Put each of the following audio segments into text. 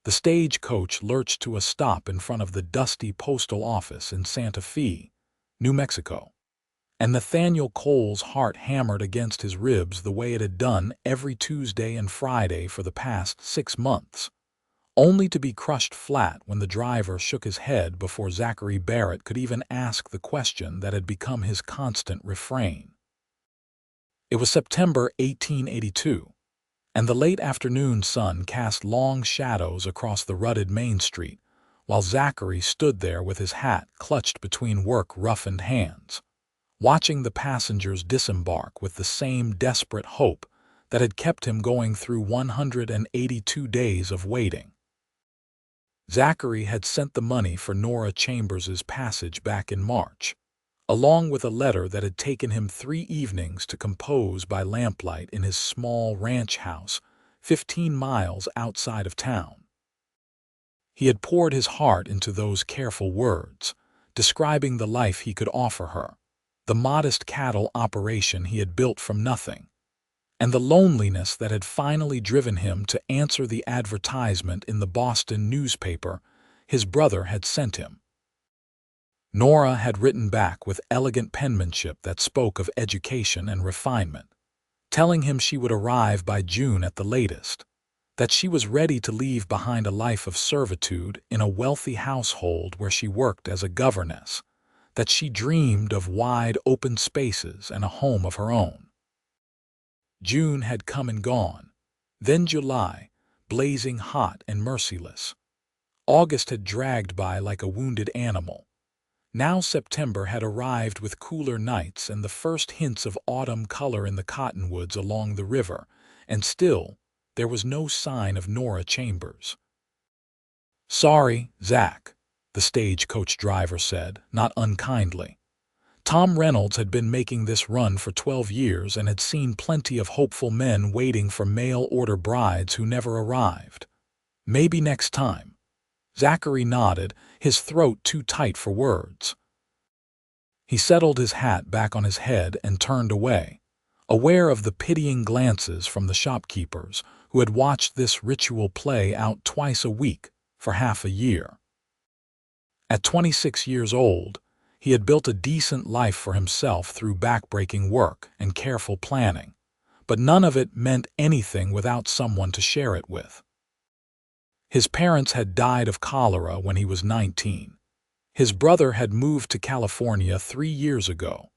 The stagecoach lurched to a stop in front of the dusty postal office in Santa Fe, New Mexico, and Nathaniel Cole's heart hammered against his ribs the way it had done every Tuesday and Friday for the past 6 months, only to be crushed flat when the driver shook his head before Zachary Barrett could even ask the question that had become his constant refrain. It was September 1882, and the late afternoon sun cast long shadows across the rutted Main Street, while Zachary stood there with his hat clutched between work-roughened hands, watching the passengers disembark with the same desperate hope that had kept him going through 182 days of waiting. Zachary had sent the money for Nora Chambers' passage back in March, along with a letter that had taken him 3 evenings to compose by lamplight in his small ranch house 15 miles outside of town. He had poured his heart into those careful words, describing the life he could offer her, the modest cattle operation he had built from nothing, and the loneliness that had finally driven him to answer the advertisement in the Boston newspaper his brother had sent him. Nora had written back with elegant penmanship that spoke of education and refinement, telling him she would arrive by June at the latest, that she was ready to leave behind a life of servitude in a wealthy household where she worked as a governess, that she dreamed of wide open spaces and a home of her own. June had come and gone, then July, blazing hot and merciless. August had dragged by like a wounded animal. Now September had arrived with cooler nights and the first hints of autumn color in the cottonwoods along the river, and still there was no sign of Nora Chambers. "Sorry, Zach," the stagecoach driver said, not unkindly. Tom Reynolds had been making this run for 12 years and had seen plenty of hopeful men waiting for mail-order brides who never arrived. "Maybe next time." Zachary nodded, his throat too tight for words. He settled his hat back on his head and turned away, aware of the pitying glances from the shopkeepers who had watched this ritual play out twice a week for half a year. At 26 years old, he had built a decent life for himself through backbreaking work and careful planning, but none of it meant anything without someone to share it with. His parents had died of cholera when he was 19. His brother had moved to California 3 years ago,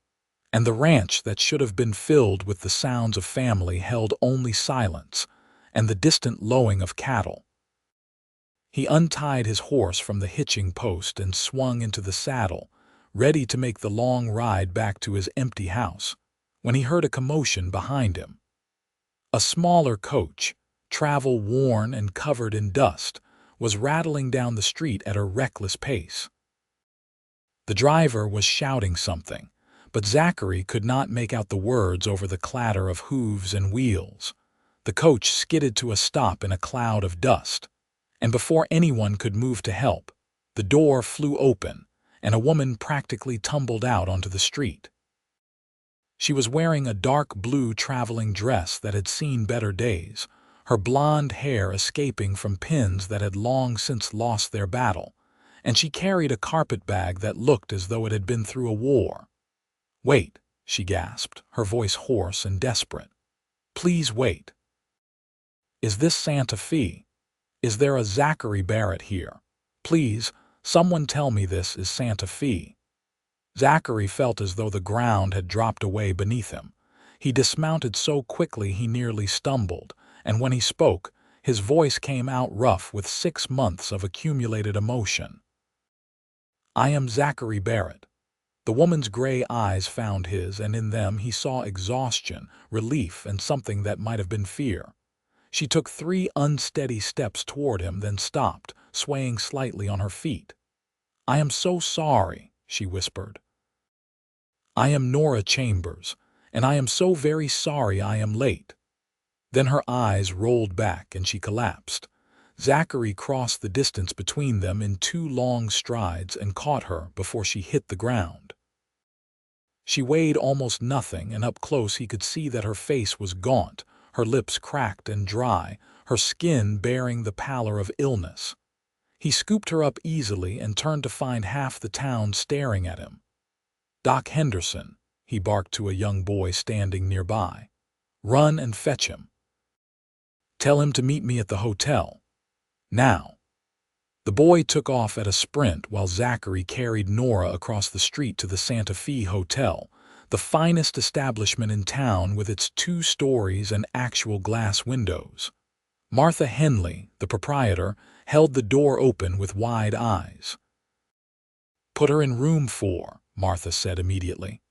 and the ranch that should have been filled with the sounds of family held only silence and the distant lowing of cattle. He untied his horse from the hitching post and swung into the saddle, ready to make the long ride back to his empty house, when he heard a commotion behind him. A smaller coach, travel-worn and covered in dust, was rattling down the street at a reckless pace. The driver was shouting something, but Zachary could not make out the words over the clatter of hooves and wheels. The coach skidded to a stop in a cloud of dust, and before anyone could move to help, the door flew open, and a woman practically tumbled out onto the street. She was wearing a dark blue traveling dress that had seen better days, her blonde hair escaping from pins that had long since lost their battle, and she carried a carpet bag that looked as though it had been through a war. "Wait," she gasped, her voice hoarse and desperate. "Please wait. Is this Santa Fe? Is there a Zachary Barrett here? Please, someone tell me this is Santa Fe." Zachary felt as though the ground had dropped away beneath him. He dismounted so quickly he nearly stumbled, and when he spoke, his voice came out rough with 6 months of accumulated emotion. "I am Zachary Barrett." The woman's gray eyes found his, and in them he saw exhaustion, relief, and something that might have been fear. She took 3 unsteady steps toward him, then stopped, swaying slightly on her feet. "I am so sorry," she whispered. "I am Nora Chambers, and I am so very sorry I am late." Then her eyes rolled back and she collapsed. Zachary crossed the distance between them in 2 long strides and caught her before she hit the ground. She weighed almost nothing, and up close he could see that her face was gaunt, her lips cracked and dry, her skin bearing the pallor of illness. He scooped her up easily and turned to find half the town staring at him. "Doc Henderson," he barked to a young boy standing nearby. "Run and fetch him. Tell him to meet me at the hotel. Now." The boy took off at a sprint while Zachary carried Nora across the street to the Santa Fe Hotel, the finest establishment in town with its 2 stories and actual glass windows. Martha Henley, the proprietor, held the door open with wide eyes. "Put her in room 4, Martha said immediately.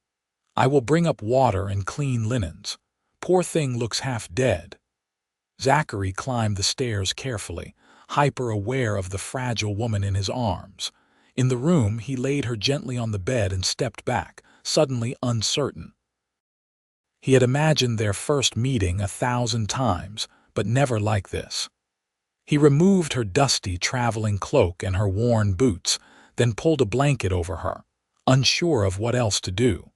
"I will bring up water and clean linens. Poor thing looks half dead." Zachary climbed the stairs carefully, hyper-aware of the fragile woman in his arms. In the room, he laid her gently on the bed and stepped back, suddenly uncertain. He had imagined their first meeting 1,000 times, but never like this. He removed her dusty traveling cloak and her worn boots, then pulled a blanket over her, unsure of what else to do.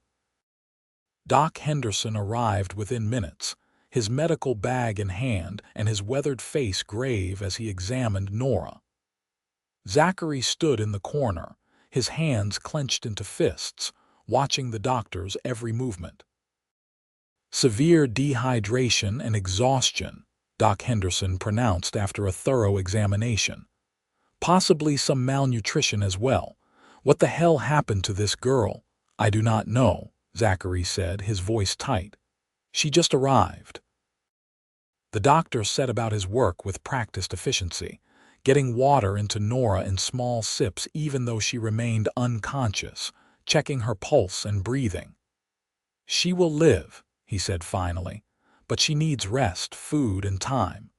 Doc Henderson arrived within minutes, his medical bag in hand and his weathered face grave as he examined Nora. Zachary stood in the corner, his hands clenched into fists, watching the doctor's every movement. "Severe dehydration and exhaustion," Doc Henderson pronounced after a thorough examination. "Possibly some malnutrition as well. What the hell happened to this girl?" "I do not know," Zachary said, his voice tight. "She just arrived." The doctor set about his work with practiced efficiency, getting water into Nora in small sips even though she remained unconscious, checking her pulse and breathing. "She will live," he said finally, "but she needs rest, food, and time.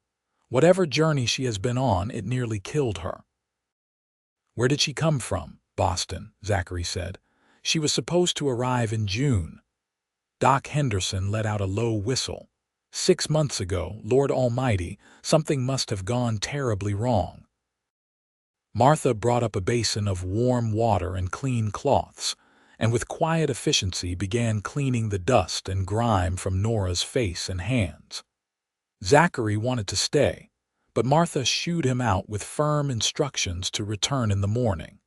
Whatever journey she has been on, it nearly killed her." "Where did she come from?" "Boston," Zachary said. "She was supposed to arrive in June." Doc Henderson let out a low whistle. 6 months ago, Lord Almighty, something must have gone terribly wrong." Martha brought up a basin of warm water and clean cloths, and with quiet efficiency began cleaning the dust and grime from Nora's face and hands. Zachary wanted to stay, but Martha shooed him out with firm instructions to return in the morning.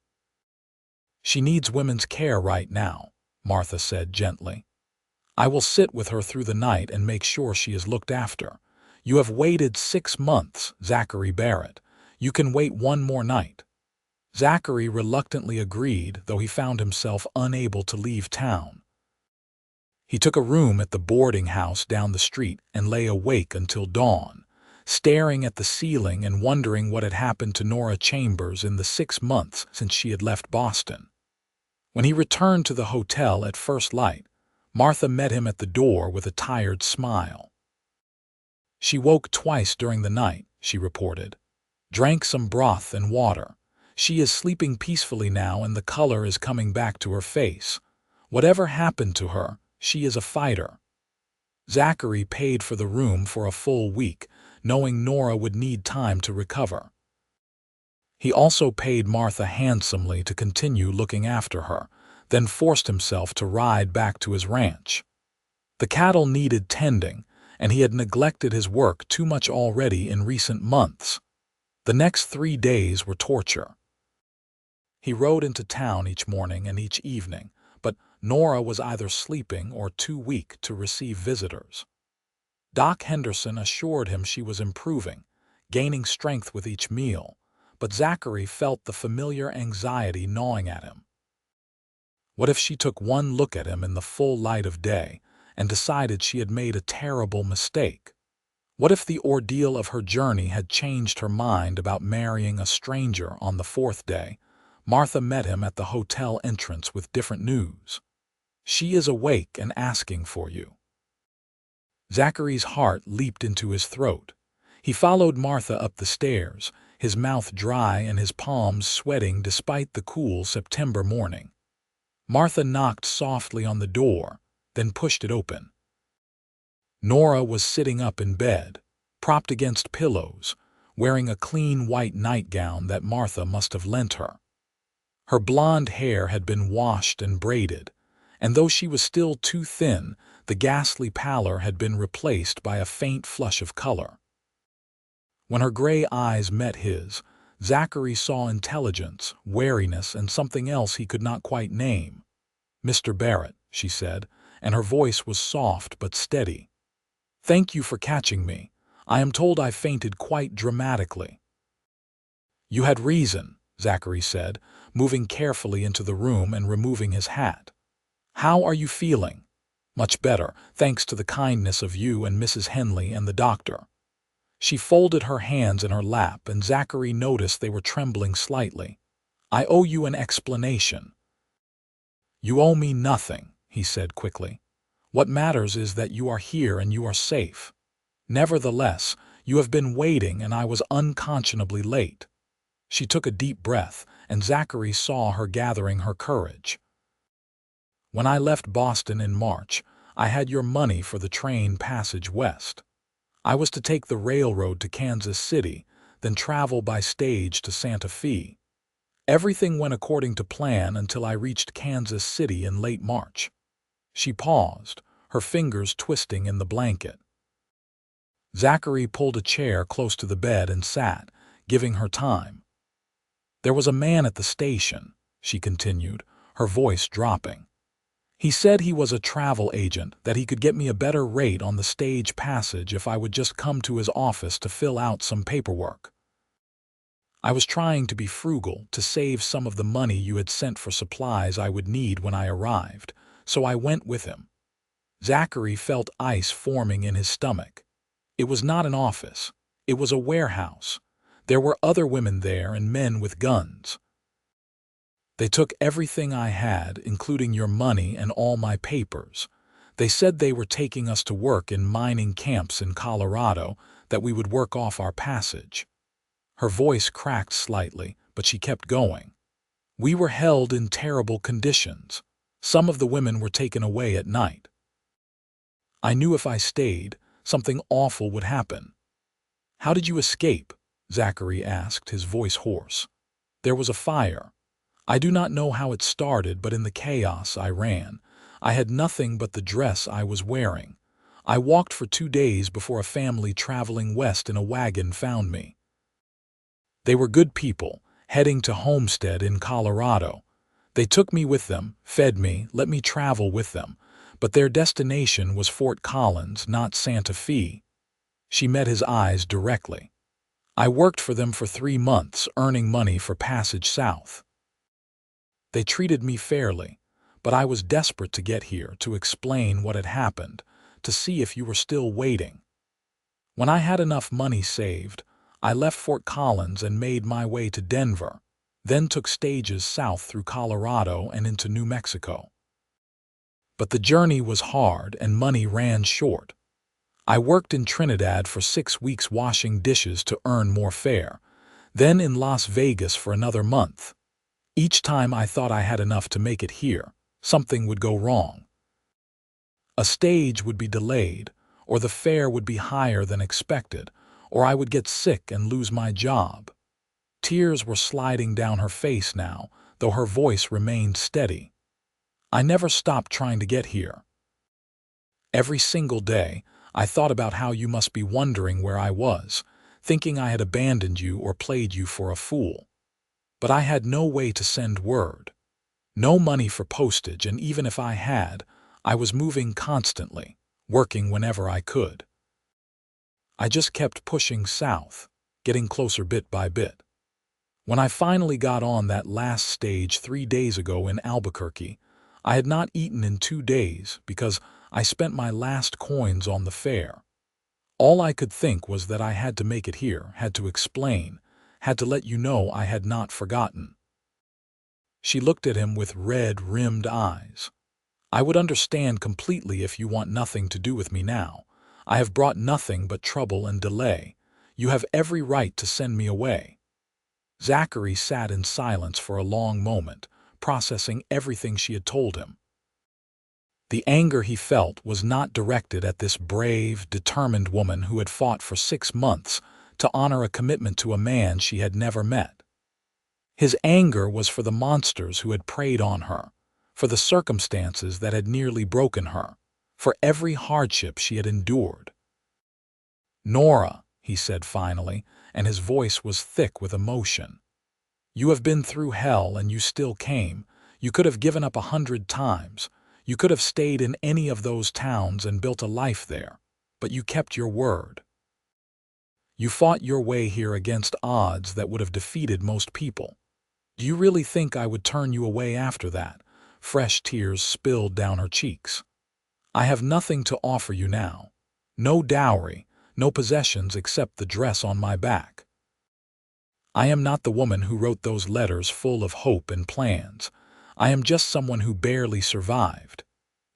"She needs women's care right now," Martha said gently. "I will sit with her through the night and make sure she is looked after. You have waited 6 months, Zachary Barrett. You can wait one more night." Zachary reluctantly agreed, though he found himself unable to leave town. He took a room at the boarding house down the street and lay awake until dawn, staring at the ceiling and wondering what had happened to Nora Chambers in the 6 months since she had left Boston. When he returned to the hotel at first light, Martha met him at the door with a tired smile. "She woke twice during the night," she reported. "Drank some broth and water. She is sleeping peacefully now and the color is coming back to her face. Whatever happened to her, she is a fighter." Zachary paid for the room for a full week, knowing Nora would need time to recover. He also paid Martha handsomely to continue looking after her, then forced himself to ride back to his ranch. The cattle needed tending, and he had neglected his work too much already in recent months. The next 3 days were torture. He rode into town each morning and each evening, but Nora was either sleeping or too weak to receive visitors. Doc Henderson assured him she was improving, gaining strength with each meal, but Zachary felt the familiar anxiety gnawing at him. What if she took one look at him in the full light of day and decided she had made a terrible mistake? What if the ordeal of her journey had changed her mind about marrying a stranger on the 4th day? Martha met him at the hotel entrance with different news. "She is awake and asking for you." Zachary's heart leaped into his throat. He followed Martha up the stairs, his mouth dry and his palms sweating despite the cool September morning. Martha knocked softly on the door, then pushed it open. Nora was sitting up in bed, propped against pillows, wearing a clean white nightgown that Martha must have lent her. Her blonde hair had been washed and braided, and though she was still too thin, the ghastly pallor had been replaced by a faint flush of color. When her gray eyes met his, Zachary saw intelligence, wariness, and something else he could not quite name. "Mr. Barrett," she said, and her voice was soft but steady. "Thank you for catching me. I am told I fainted quite dramatically." "You had reason," Zachary said, moving carefully into the room and removing his hat. "How are you feeling?" "Much better, thanks to the kindness of you and Mrs. Henley and the doctor." She folded her hands in her lap, and Zachary noticed they were trembling slightly. "I owe you an explanation." "You owe me nothing," he said quickly. "What matters is that you are here and you are safe. Nevertheless, you have been waiting and I was unconscionably late." She took a deep breath, and Zachary saw her gathering her courage. "When I left Boston in March, I had your money for the train passage west. I was to take the railroad to Kansas City, then travel by stage to Santa Fe. Everything went according to plan until I reached Kansas City in late March." She paused, her fingers twisting in the blanket. Zachary pulled a chair close to the bed and sat, giving her time. "There was a man at the station," she continued, her voice dropping. "He said he was a travel agent, that he could get me a better rate on the stage passage if I would just come to his office to fill out some paperwork. I was trying to be frugal, to save some of the money you had sent for supplies I would need when I arrived, so I went with him." Zachary felt ice forming in his stomach. It was not an office. It was a warehouse. There were other women there and men with guns. "They took everything I had, including your money and all my papers. They said they were taking us to work in mining camps in Colorado, that we would work off our passage." Her voice cracked slightly, but she kept going. "We were held in terrible conditions. Some of the women were taken away at night. I knew if I stayed, something awful would happen." "How did you escape?" Zachary asked, his voice hoarse. "There was a fire. I do not know how it started, but in the chaos I ran. I had nothing but the dress I was wearing. I walked for 2 days before a family traveling west in a wagon found me. They were good people, heading to Homestead in Colorado. They took me with them, fed me, let me travel with them, but their destination was Fort Collins, not Santa Fe." She met his eyes directly. "I worked for them for 3 months, earning money for passage south. They treated me fairly, but I was desperate to get here, to explain what had happened, to see if you were still waiting. When I had enough money saved, I left Fort Collins and made my way to Denver, then took stages south through Colorado and into New Mexico. But the journey was hard and money ran short. I worked in Trinidad for 6 weeks washing dishes to earn more fare, then in Las Vegas for another month. Each time I thought I had enough to make it here, something would go wrong. A stage would be delayed, or the fare would be higher than expected, or I would get sick and lose my job." Tears were sliding down her face now, though her voice remained steady. "I never stopped trying to get here. Every single day, I thought about how you must be wondering where I was, thinking I had abandoned you or played you for a fool. But I had no way to send word. No money for postage, and even if I had, I was moving constantly, working whenever I could. I just kept pushing south, getting closer bit by bit. When I finally got on that last stage 3 days ago in Albuquerque, I had not eaten in 2 days because I spent my last coins on the fare. All I could think was that I had to make it here, had to explain, had to let you know I had not forgotten." She looked at him with red-rimmed eyes. "I would understand completely if you want nothing to do with me now. I have brought nothing but trouble and delay. You have every right to send me away." Zachary sat in silence for a long moment, processing everything she had told him. The anger he felt was not directed at this brave, determined woman who had fought for 6 months to honor a commitment to a man she had never met. His anger was for the monsters who had preyed on her, for the circumstances that had nearly broken her, for every hardship she had endured. "Nora," he said finally, and his voice was thick with emotion. "You have been through hell and you still came. You could have given up 100 times. You could have stayed in any of those towns and built a life there. But you kept your word. You fought your way here against odds that would have defeated most people. Do you really think I would turn you away after that?" Fresh tears spilled down her cheeks. "I have nothing to offer you now. No dowry, no possessions except the dress on my back. I am not the woman who wrote those letters full of hope and plans. I am just someone who barely survived."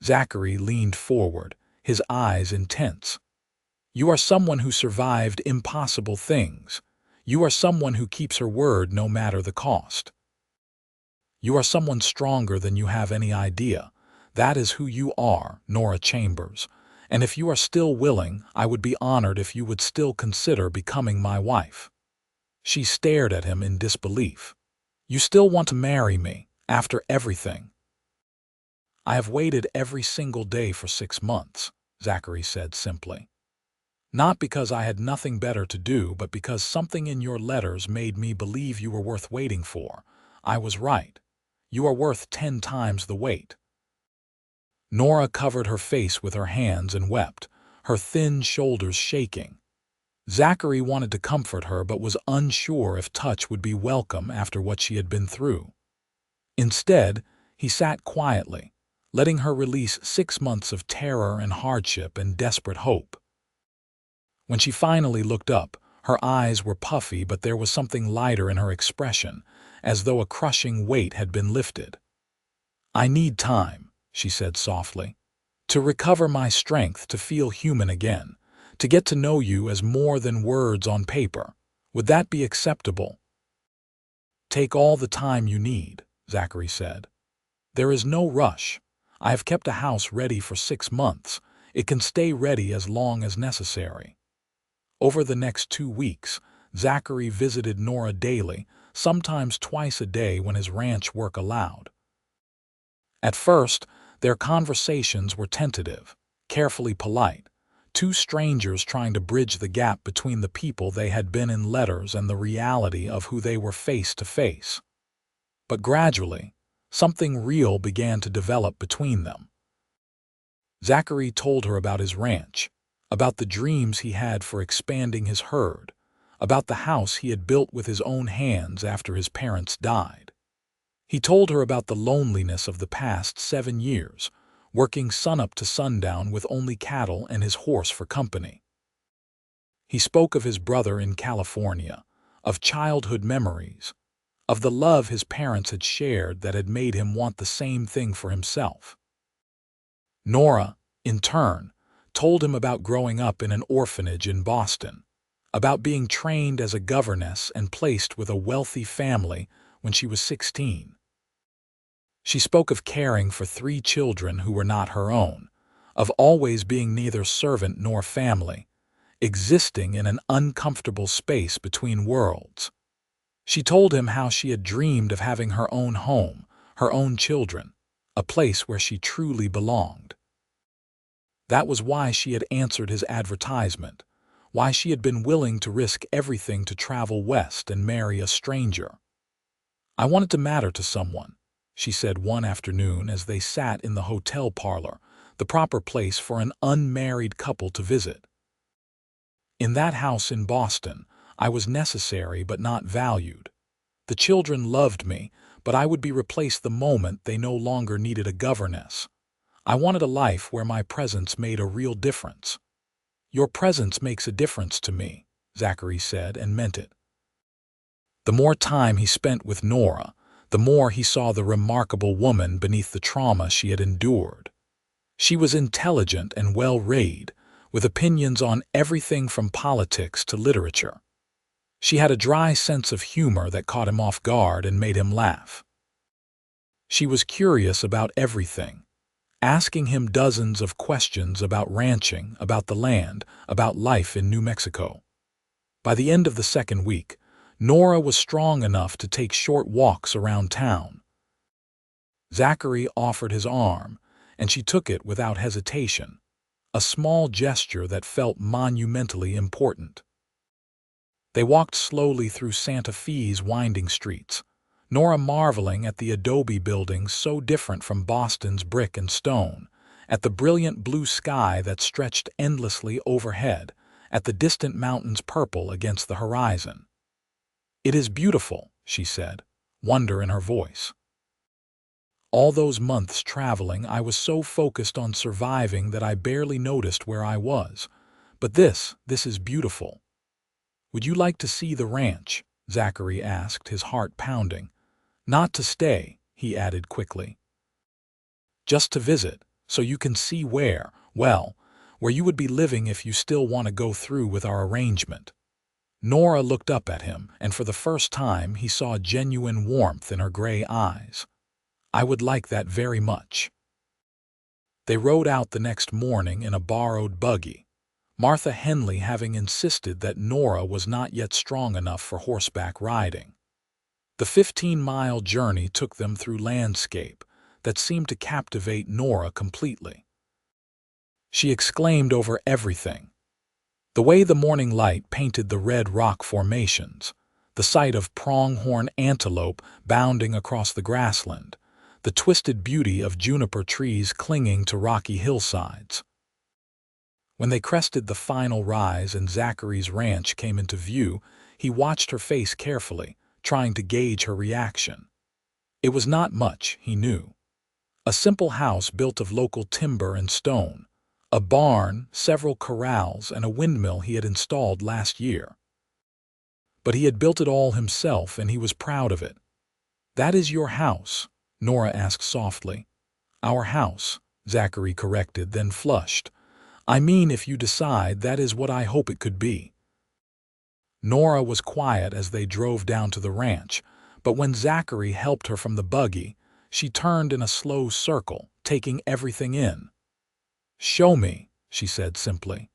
Zachary leaned forward, his eyes intense. "You are someone who survived impossible things. You are someone who keeps her word no matter the cost. You are someone stronger than you have any idea. That is who you are, Nora Chambers. And if you are still willing, I would be honored if you would still consider becoming my wife." She stared at him in disbelief. "You still want to marry me, after everything?" "I have waited every single day for 6 months," Zachary said simply. "Not because I had nothing better to do, but because something in your letters made me believe you were worth waiting for. I was right. You are worth 10 times the wait." Nora covered her face with her hands and wept, her thin shoulders shaking. Zachary wanted to comfort her but was unsure if touch would be welcome after what she had been through. Instead, he sat quietly, letting her release 6 months of terror and hardship and desperate hope. When she finally looked up, her eyes were puffy, but there was something lighter in her expression, as though a crushing weight had been lifted. "I need time," she said softly, "to recover my strength, to feel human again, to get to know you as more than words on paper. Would that be acceptable?" "Take all the time you need," Zachary said. "There is no rush. I have kept a house ready for 6 months. It can stay ready as long as necessary." Over the next 2 weeks, Zachary visited Nora daily, sometimes twice a day when his ranch work allowed. At first, their conversations were tentative, carefully polite, two strangers trying to bridge the gap between the people they had been in letters and the reality of who they were face to face. But gradually, something real began to develop between them. Zachary told her about his ranch, about the dreams he had for expanding his herd, about the house he had built with his own hands after his parents died. He told her about the loneliness of the past 7 years, working sunup to sundown with only cattle and his horse for company. He spoke of his brother in California, of childhood memories, of the love his parents had shared that had made him want the same thing for himself. Nora, in turn, told him about growing up in an orphanage in Boston, about being trained as a governess and placed with a wealthy family when she was 16. She spoke of caring for 3 children who were not her own, of always being neither servant nor family, existing in an uncomfortable space between worlds. She told him how she had dreamed of having her own home, her own children, a place where she truly belonged. That was why she had answered his advertisement, why she had been willing to risk everything to travel west and marry a stranger. "I wanted to matter to someone," she said one afternoon as they sat in the hotel parlor, the proper place for an unmarried couple to visit. "In that house in Boston, I was necessary but not valued. The children loved me, but I would be replaced the moment they no longer needed a governess. I wanted a life where my presence made a real difference." "Your presence makes a difference to me," Zachary said, and meant it. The more time he spent with Nora, the more he saw the remarkable woman beneath the trauma she had endured. She was intelligent and well-read, with opinions on everything from politics to literature. She had a dry sense of humor that caught him off guard and made him laugh. She was curious about everything, asking him dozens of questions about ranching, about the land, about life in New Mexico. By the end of the 2nd week, Nora was strong enough to take short walks around town. Zachary offered his arm, and she took it without hesitation, a small gesture that felt monumentally important. They walked slowly through Santa Fe's winding streets, Nora marveling at the adobe buildings so different from Boston's brick and stone, at the brilliant blue sky that stretched endlessly overhead, at the distant mountains purple against the horizon. "It is beautiful," she said, wonder in her voice. "All those months traveling, I was so focused on surviving that I barely noticed where I was. But this is beautiful." "Would you like to see the ranch?" Zachary asked, his heart pounding. "Not to stay," he added quickly. "Just to visit, so you can see where you would be living if you still want to go through with our arrangement." Nora looked up at him, and for the first time he saw genuine warmth in her gray eyes. "I would like that very much." They rode out the next morning in a borrowed buggy, Martha Henley having insisted that Nora was not yet strong enough for horseback riding. The 15-mile journey took them through landscape that seemed to captivate Nora completely. She exclaimed over everything. The way the morning light painted the red rock formations, the sight of pronghorn antelope bounding across the grassland, the twisted beauty of juniper trees clinging to rocky hillsides. When they crested the final rise and Zachary's ranch came into view, he watched her face carefully, trying to gauge her reaction. It was not much, he knew. A simple house built of local timber and stone, a barn, several corrals, and a windmill he had installed last year. But he had built it all himself, and he was proud of it. "That is your house?" Nora asked softly. "Our house," Zachary corrected, then flushed. "I mean, if you decide that is what I hope it could be." Nora was quiet as they drove down to the ranch, but when Zachary helped her from the buggy, she turned in a slow circle, taking everything in. "Show me," she said simply.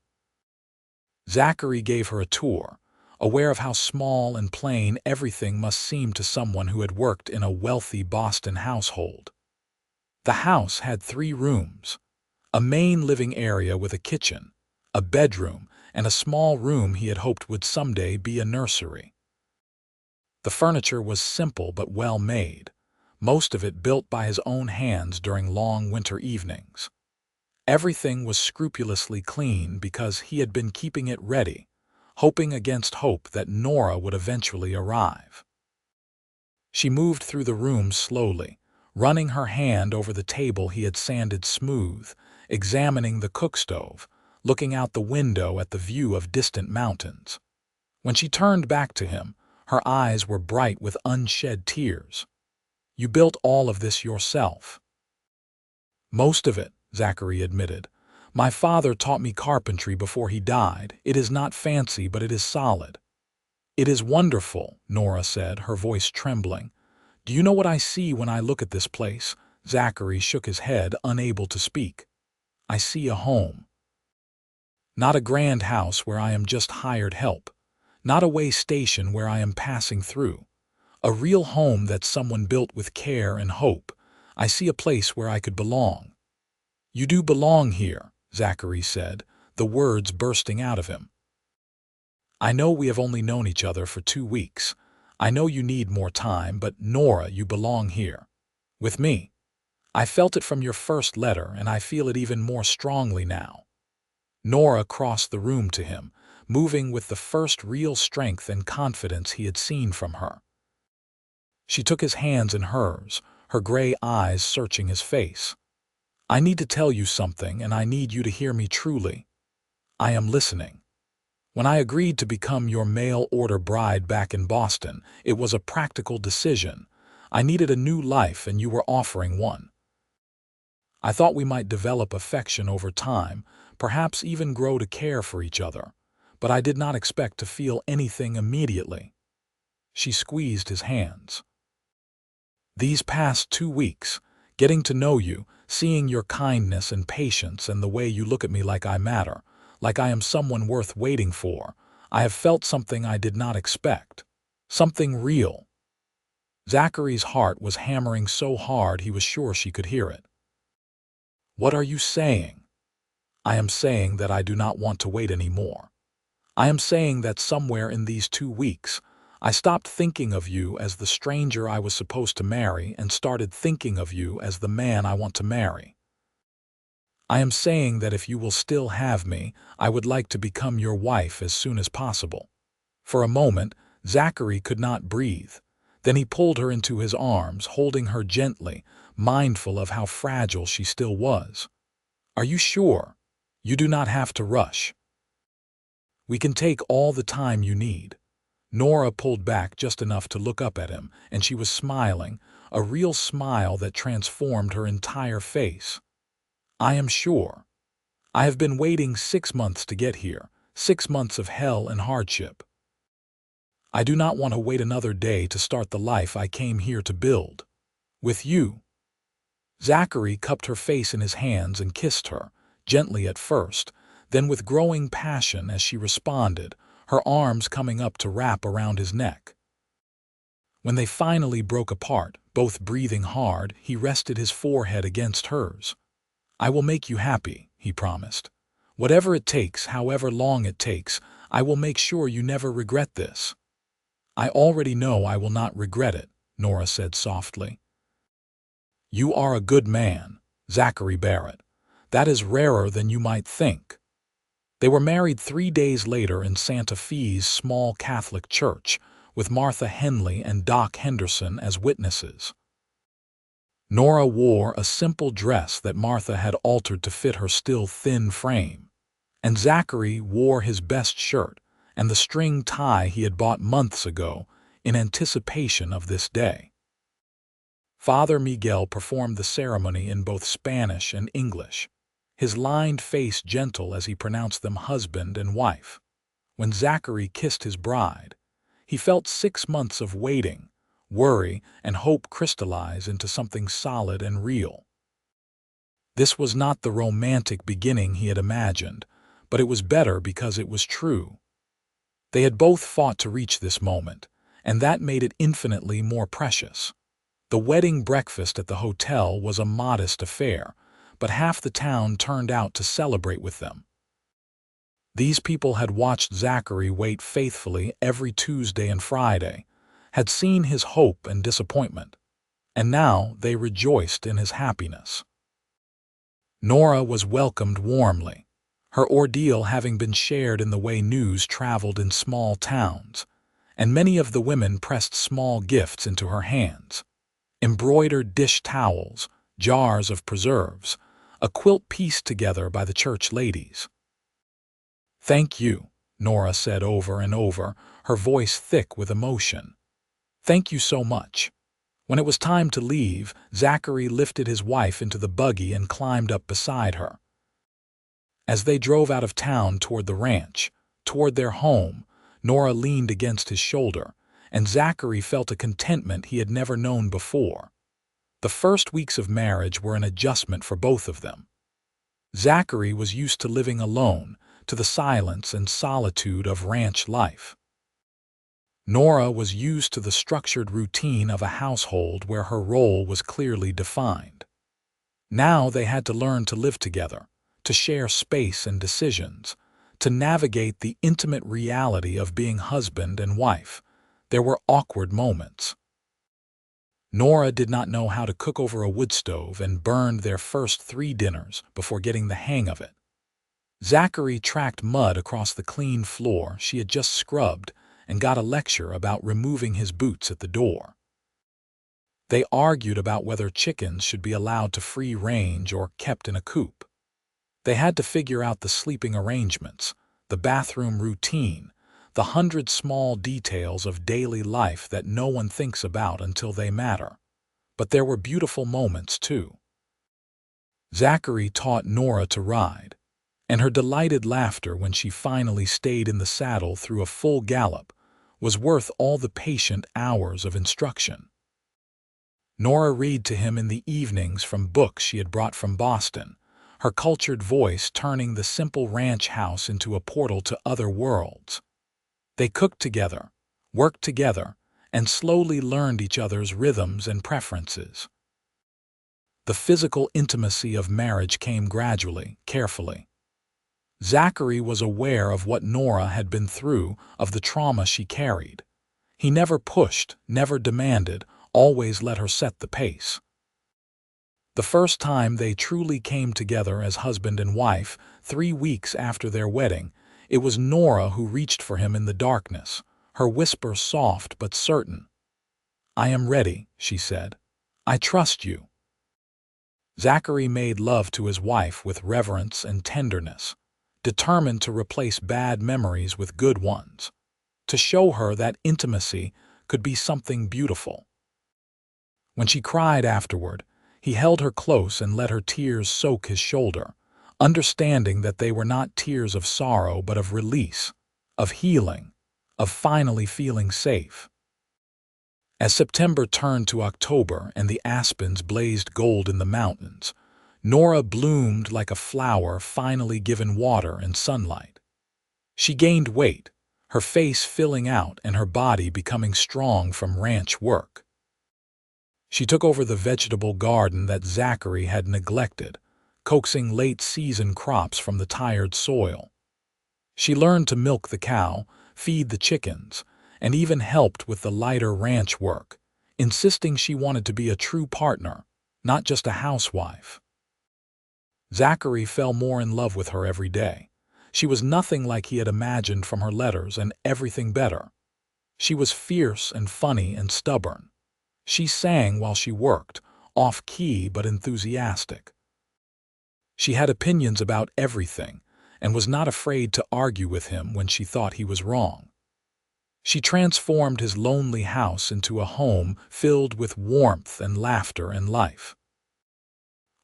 Zachary gave her a tour, aware of how small and plain everything must seem to someone who had worked in a wealthy Boston household. The house had 3 rooms, a main living area with a kitchen, a bedroom, and a small room he had hoped would someday be a nursery. The furniture was simple but well made, most of it built by his own hands during long winter evenings. Everything was scrupulously clean because he had been keeping it ready, hoping against hope that Nora would eventually arrive. She moved through the room slowly, running her hand over the table he had sanded smooth, examining the cookstove, looking out the window at the view of distant mountains. When she turned back to him, her eyes were bright with unshed tears. "You built all of this yourself?" "Most of it," Zachary admitted. "My father taught me carpentry before he died. It is not fancy, but it is solid." "It is wonderful," Nora said, her voice trembling. "Do you know what I see when I look at this place?" Zachary shook his head, unable to speak. "I see a home. Not a grand house where I am just hired help. Not a way station where I am passing through. A real home that someone built with care and hope. I see a place where I could belong." "You do belong here," Zachary said, the words bursting out of him. "I know we have only known each other for 2 weeks. I know you need more time, but Nora, you belong here. With me. I felt it from your first letter, and I feel it even more strongly now." Nora crossed the room to him, moving with the first real strength and confidence he had seen from her. She took his hands in hers, her gray eyes searching his face. "I need to tell you something, and I need you to hear me truly. I am listening. When I agreed to become your mail-order bride back in Boston, it was a practical decision. I needed a new life, and you were offering one. I thought we might develop affection over time, perhaps even grow to care for each other, but I did not expect to feel anything immediately." She squeezed his hands. "These past 2 weeks, getting to know you, seeing your kindness and patience and the way you look at me like I matter, like I am someone worth waiting for, I have felt something I did not expect. Something real." Zachary's heart was hammering so hard he was sure she could hear it. "What are you saying?" "I am saying that I do not want to wait anymore. I am saying that somewhere in these 2 weeks, I stopped thinking of you as the stranger I was supposed to marry and started thinking of you as the man I want to marry. I am saying that if you will still have me, I would like to become your wife as soon as possible." For a moment, Zachary could not breathe. Then he pulled her into his arms, holding her gently, mindful of how fragile she still was. "Are you sure? You do not have to rush. We can take all the time you need." Nora pulled back just enough to look up at him, and she was smiling, a real smile that transformed her entire face. "I am sure. I have been waiting 6 months to get here, 6 months of hell and hardship. I do not want to wait another day to start the life I came here to build. With you." Zachary cupped her face in his hands and kissed her, gently at first, then with growing passion as she responded, her arms coming up to wrap around his neck. When they finally broke apart, both breathing hard, he rested his forehead against hers. "I will make you happy," he promised. "Whatever it takes, however long it takes, I will make sure you never regret this." "I already know I will not regret it," Nora said softly. "You are a good man, Zachary Barrett. That is rarer than you might think." They were married 3 days later in Santa Fe's small Catholic church, with Martha Henley and Doc Henderson as witnesses. Nora wore a simple dress that Martha had altered to fit her still thin frame, and Zachary wore his best shirt and the string tie he had bought months ago in anticipation of this day. Father Miguel performed the ceremony in both Spanish and English, his lined face gentle as he pronounced them husband and wife. When Zachary kissed his bride, he felt 6 months of waiting, worry, and hope crystallize into something solid and real. This was not the romantic beginning he had imagined, but it was better because it was true. They had both fought to reach this moment, and that made it infinitely more precious. The wedding breakfast at the hotel was a modest affair, but half the town turned out to celebrate with them. These people had watched Zachary wait faithfully every Tuesday and Friday, had seen his hope and disappointment, and now they rejoiced in his happiness. Nora was welcomed warmly, her ordeal having been shared in the way news traveled in small towns, and many of the women pressed small gifts into her hands: embroidered dish towels, jars of preserves, a quilt pieced together by the church ladies. "Thank you," Nora said over and over, her voice thick with emotion. "Thank you so much." When it was time to leave, Zachary lifted his wife into the buggy and climbed up beside her. As they drove out of town toward the ranch, toward their home, Nora leaned against his shoulder, and Zachary felt a contentment he had never known before. The first weeks of marriage were an adjustment for both of them. Zachary was used to living alone, to the silence and solitude of ranch life. Nora was used to the structured routine of a household where her role was clearly defined. Now they had to learn to live together, to share space and decisions, to navigate the intimate reality of being husband and wife. There were awkward moments. Nora did not know how to cook over a wood stove and burned their first 3 dinners before getting the hang of it. Zachary tracked mud across the clean floor she had just scrubbed and got a lecture about removing his boots at the door. They argued about whether chickens should be allowed to free range or kept in a coop. They had to figure out the sleeping arrangements, the bathroom routine, the 100 small details of daily life that no one thinks about until they matter. But there were beautiful moments, too. Zachary taught Nora to ride, and her delighted laughter when she finally stayed in the saddle through a full gallop was worth all the patient hours of instruction. Nora read to him in the evenings from books she had brought from Boston, her cultured voice turning the simple ranch house into a portal to other worlds. They cooked together, worked together, and slowly learned each other's rhythms and preferences. The physical intimacy of marriage came gradually, carefully. Zachary was aware of what Nora had been through, of the trauma she carried. He never pushed, never demanded, always let her set the pace. The first time they truly came together as husband and wife, 3 weeks after their wedding, it was Nora who reached for him in the darkness, her whisper soft but certain. "I am ready," she said. "I trust you." Zachary made love to his wife with reverence and tenderness, determined to replace bad memories with good ones, to show her that intimacy could be something beautiful. When she cried afterward, he held her close and let her tears soak his shoulder, understanding that they were not tears of sorrow but of release, of healing, of finally feeling safe. As September turned to October and the aspens blazed gold in the mountains, Nora bloomed like a flower finally given water and sunlight. She gained weight, her face filling out and her body becoming strong from ranch work. She took over the vegetable garden that Zachary had neglected, coaxing late-season crops from the tired soil. She learned to milk the cow, feed the chickens, and even helped with the lighter ranch work, insisting she wanted to be a true partner, not just a housewife. Zachary fell more in love with her every day. She was nothing like he had imagined from her letters and everything better. She was fierce and funny and stubborn. She sang while she worked, off-key but enthusiastic. She had opinions about everything and was not afraid to argue with him when she thought he was wrong. She transformed his lonely house into a home filled with warmth and laughter and life.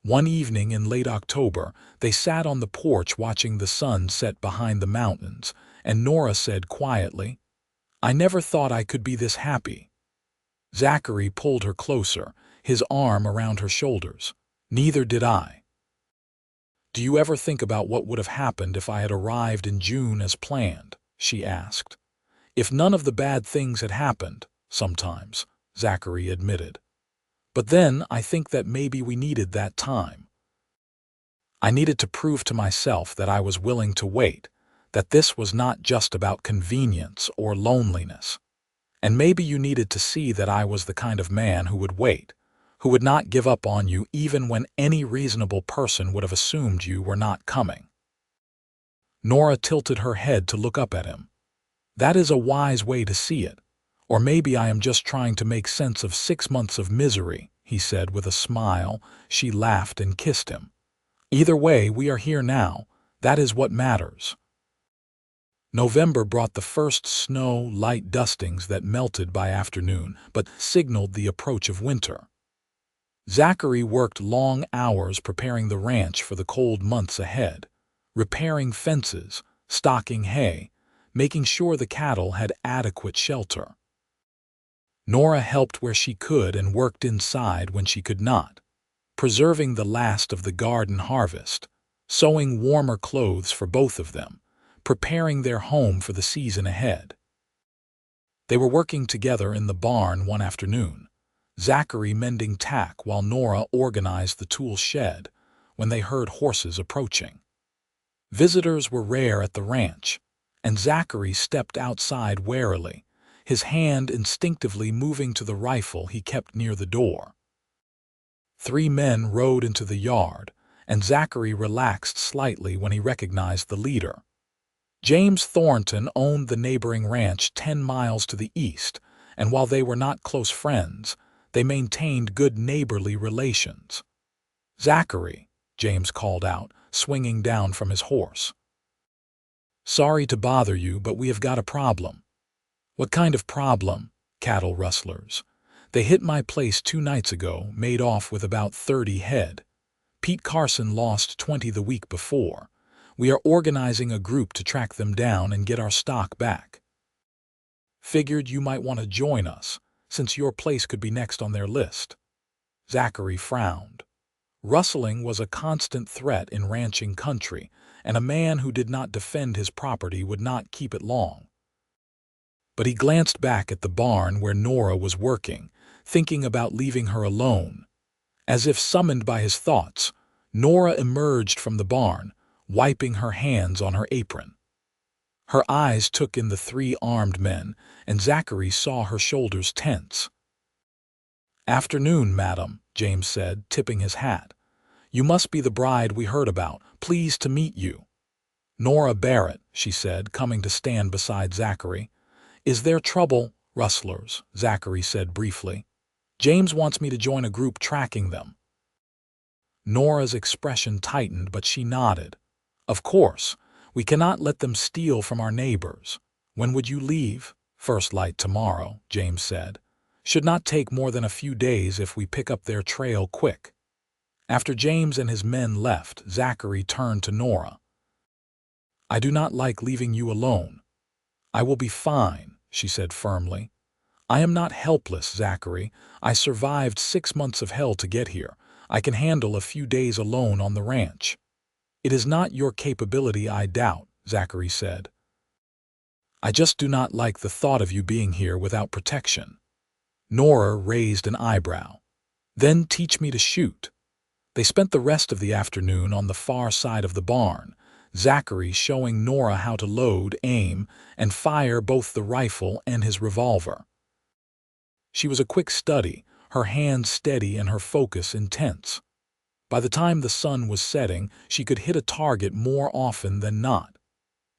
One evening in late October, they sat on the porch watching the sun set behind the mountains, and Nora said quietly, "I never thought I could be this happy." Zachary pulled her closer, his arm around her shoulders. "Neither did I." "Do you ever think about what would have happened if I had arrived in June as planned?" she asked. "If none of the bad things had happened, sometimes," Zachary admitted. "But then I think that maybe we needed that time. I needed to prove to myself that I was willing to wait, that this was not just about convenience or loneliness. And maybe you needed to see that I was the kind of man who would wait, who would not give up on you even when any reasonable person would have assumed you were not coming." Nora tilted her head to look up at him. "That is a wise way to see it. Or maybe I am just trying to make sense of 6 months of misery," he said with a smile. She laughed and kissed him. "Either way, we are here now. That is what matters." November brought the first snow, light dustings that melted by afternoon, but signaled the approach of winter. Zachary worked long hours preparing the ranch for the cold months ahead, repairing fences, stocking hay, making sure the cattle had adequate shelter. Nora helped where she could and worked inside when she could not, preserving the last of the garden harvest, sewing warmer clothes for both of them, preparing their home for the season ahead. They were working together in the barn one afternoon, Zachary mending tack while Nora organized the tool shed, when they heard horses approaching. Visitors were rare at the ranch, and Zachary stepped outside warily, his hand instinctively moving to the rifle he kept near the door. 3 men rode into the yard, and Zachary relaxed slightly when he recognized the leader. James Thornton owned the neighboring ranch 10 miles to the east, and while they were not close friends, they maintained good neighborly relations. "Zachary," James called out, swinging down from his horse. "Sorry to bother you, but we have got a problem." "What kind of problem?" "Cattle rustlers. They hit my place 2 nights ago, made off with about 30 head. Pete Carson lost 20 the week before. We are organizing a group to track them down and get our stock back. Figured you might want to join us, since your place could be next on their list." Zachary frowned. Rustling was a constant threat in ranching country, and a man who did not defend his property would not keep it long. But he glanced back at the barn where Nora was working, thinking about leaving her alone. As if summoned by his thoughts, Nora emerged from the barn, wiping her hands on her apron. Her eyes took in the 3 armed men, and Zachary saw her shoulders tense. "Afternoon, madam," James said, tipping his hat. "You must be the bride we heard about. Pleased to meet you." "Nora Barrett," she said, coming to stand beside Zachary. "Is there trouble?" "Rustlers," Zachary said briefly. "James wants me to join a group tracking them." Nora's expression tightened, but she nodded. "Of course. We cannot let them steal from our neighbors. When would you leave?" "First light tomorrow," James said. "Should not take more than a few days if we pick up their trail quick." After James and his men left, Zachary turned to Nora. "I do not like leaving you alone." "I will be fine," she said firmly. "I am not helpless, Zachary. I survived 6 months of hell to get here. I can handle a few days alone on the ranch." "It is not your capability I doubt," Zachary said. "I just do not like the thought of you being here without protection." Nora raised an eyebrow. "Then teach me to shoot." They spent the rest of the afternoon on the far side of the barn, Zachary showing Nora how to load, aim, and fire both the rifle and his revolver. She was a quick study, her hands steady and her focus intense. By the time the sun was setting, she could hit a target more often than not.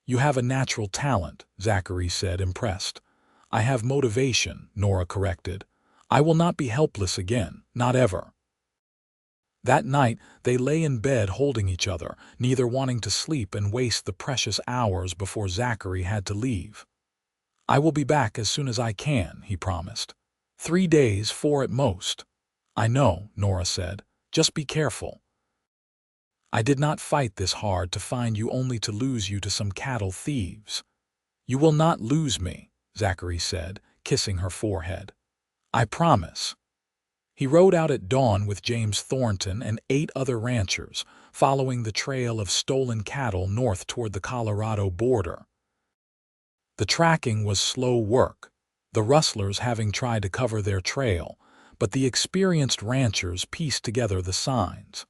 "You have a natural talent," Zachary said, impressed. "I have motivation," Nora corrected. "I will not be helpless again, not ever." That night, they lay in bed holding each other, neither wanting to sleep and waste the precious hours before Zachary had to leave. "I will be back as soon as I can," he promised. 3 days, 4 at most." "I know," Nora said. "Just be careful." "I did not fight this hard to find you only to lose you to some cattle thieves." "You will not lose me," Zachary said, kissing her forehead. "I promise." He rode out at dawn with James Thornton and 8 other ranchers, following the trail of stolen cattle north toward the Colorado border. The tracking was slow work, the rustlers having tried to cover their trail, but the experienced ranchers pieced together the signs.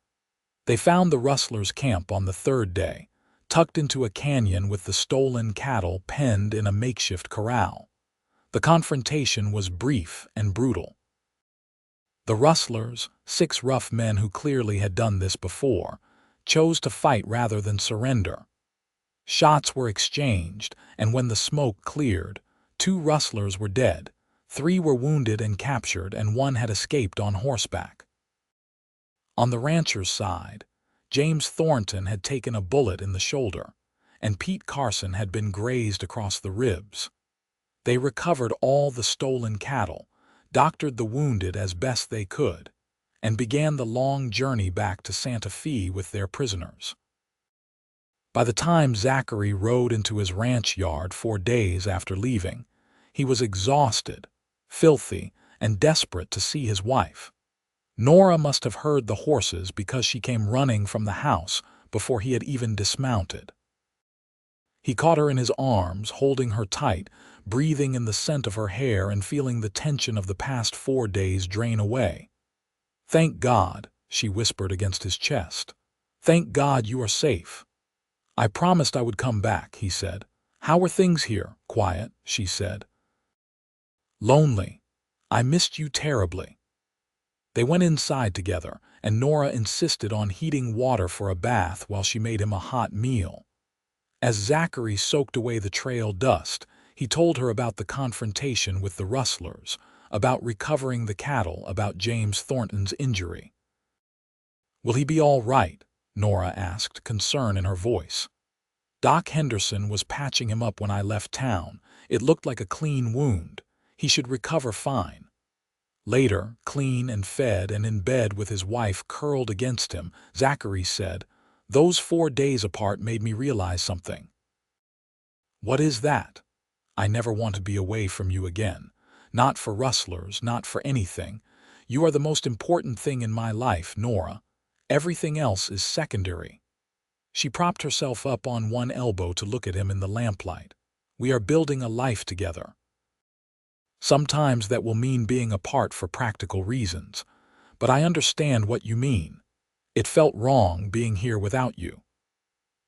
They found the rustlers' camp on the 3rd day, tucked into a canyon with the stolen cattle penned in a makeshift corral. The confrontation was brief and brutal. The rustlers, 6 rough men who clearly had done this before, chose to fight rather than surrender. Shots were exchanged, and when the smoke cleared, 2 rustlers were dead, 3 were wounded and captured, and 1 had escaped on horseback. On the rancher's side, James Thornton had taken a bullet in the shoulder, and Pete Carson had been grazed across the ribs. They recovered all the stolen cattle, doctored the wounded as best they could, and began the long journey back to Santa Fe with their prisoners. By the time Zachary rode into his ranch yard 4 days after leaving, he was exhausted, filthy, and desperate to see his wife. Nora must have heard the horses because she came running from the house before he had even dismounted. He caught her in his arms, holding her tight, breathing in the scent of her hair and feeling the tension of the past 4 days drain away. "Thank God," she whispered against his chest. "Thank God you are safe." "I promised I would come back," he said. "How are things here?" "Quiet," she said. "Lonely. I missed you terribly." They went inside together, and Nora insisted on heating water for a bath while she made him a hot meal. As Zachary soaked away the trail dust, he told her about the confrontation with the rustlers, about recovering the cattle, about James Thornton's injury. "Will he be all right?" Nora asked, concern in her voice. "Doc Henderson was patching him up when I left town. It looked like a clean wound. He should recover fine." Later, clean and fed and in bed with his wife curled against him, Zachary said, "Those 4 days apart made me realize something." "What is that?" "I never want to be away from you again. Not for rustlers, not for anything. You are the most important thing in my life, Nora. Everything else is secondary." She propped herself up on one elbow to look at him in the lamplight. "We are building a life together. Sometimes that will mean being apart for practical reasons, but I understand what you mean. It felt wrong being here without you."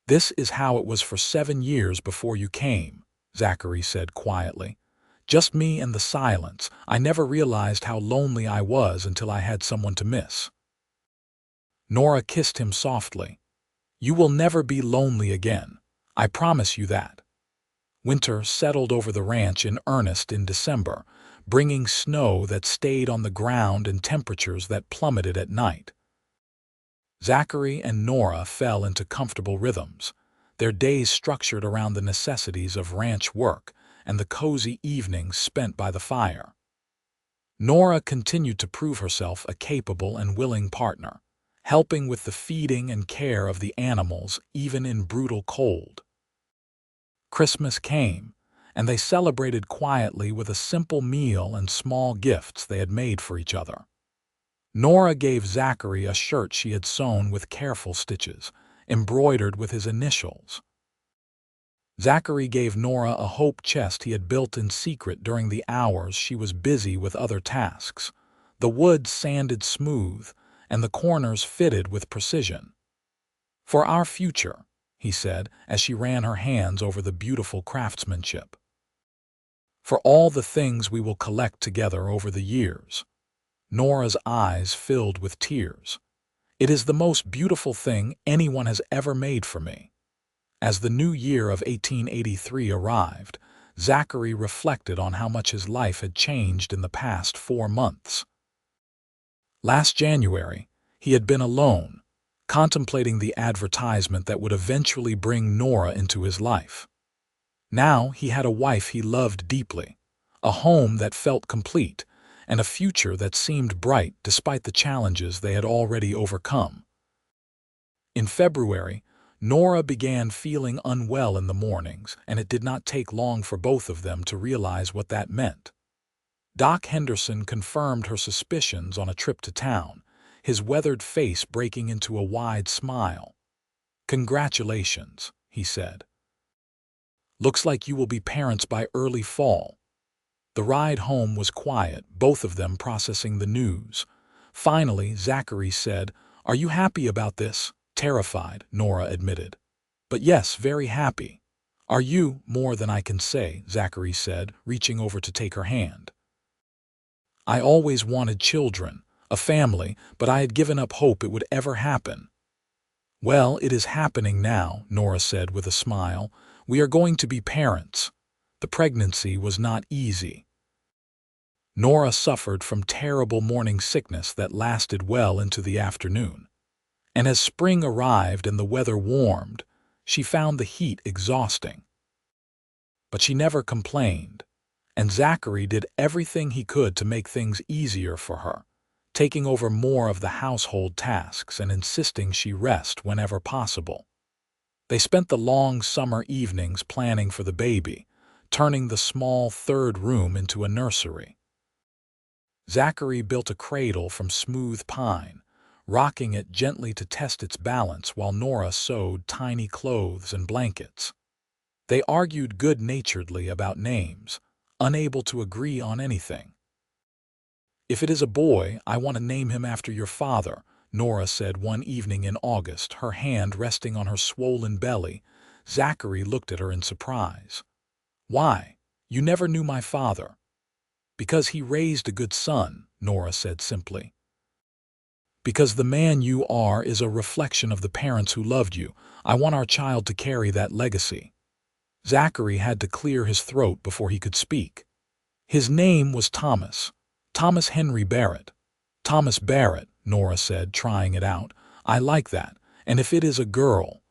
"This is how it was for 7 years before you came," Zachary said quietly. "Just me and the silence. I never realized how lonely I was until I had someone to miss." Nora kissed him softly. "You will never be lonely again. I promise you that." Winter settled over the ranch in earnest in December, bringing snow that stayed on the ground and temperatures that plummeted at night. Zachary and Nora fell into comfortable rhythms, their days structured around the necessities of ranch work and the cozy evenings spent by the fire. Nora continued to prove herself a capable and willing partner, helping with the feeding and care of the animals even in brutal cold. Christmas came, and they celebrated quietly with a simple meal and small gifts they had made for each other. Nora gave Zachary a shirt she had sewn with careful stitches, embroidered with his initials. Zachary gave Nora a hope chest he had built in secret during the hours she was busy with other tasks, the wood sanded smooth and the corners fitted with precision. "For our future," he said as she ran her hands over the beautiful craftsmanship. "For all the things we will collect together over the years." Nora's eyes filled with tears. "It is the most beautiful thing anyone has ever made for me." As the new year of 1883 arrived, Zachary reflected on how much his life had changed in the past 4 months. Last January, he had been alone, contemplating the advertisement that would eventually bring Nora into his life. Now he had a wife he loved deeply, a home that felt complete, and a future that seemed bright despite the challenges they had already overcome. In February, Nora began feeling unwell in the mornings, and it did not take long for both of them to realize what that meant. Doc Henderson confirmed her suspicions on a trip to town, his weathered face breaking into a wide smile. "Congratulations," he said. "Looks like you will be parents by early fall." The ride home was quiet, both of them processing the news. Finally, Zachary said, "Are you happy about this?" "Terrified," Nora admitted. "But yes, very happy." "Are you?" "More than I can say," Zachary said, reaching over to take her hand. "I always wanted children, a family, but I had given up hope it would ever happen." "Well, it is happening now," Nora said with a smile. "We are going to be parents." The pregnancy was not easy. Nora suffered from terrible morning sickness that lasted well into the afternoon. And as spring arrived and the weather warmed, she found the heat exhausting. But she never complained, and Zachary did everything he could to make things easier for her, taking over more of the household tasks and insisting she rest whenever possible. They spent the long summer evenings planning for the baby, turning the small third room into a nursery. Zachary built a cradle from smooth pine, rocking it gently to test its balance while Nora sewed tiny clothes and blankets. They argued good-naturedly about names, unable to agree on anything. "If it is a boy, I want to name him after your father," Nora said one evening in August, her hand resting on her swollen belly. Zachary looked at her in surprise. "Why? You never knew my father." "Because he raised a good son," Nora said simply. "Because the man you are is a reflection of the parents who loved you. I want our child to carry that legacy." Zachary had to clear his throat before he could speak. "His name was Thomas. Thomas Henry Barrett." "Thomas Barrett," Nora said, trying it out. "I like that. And if it is a girl?"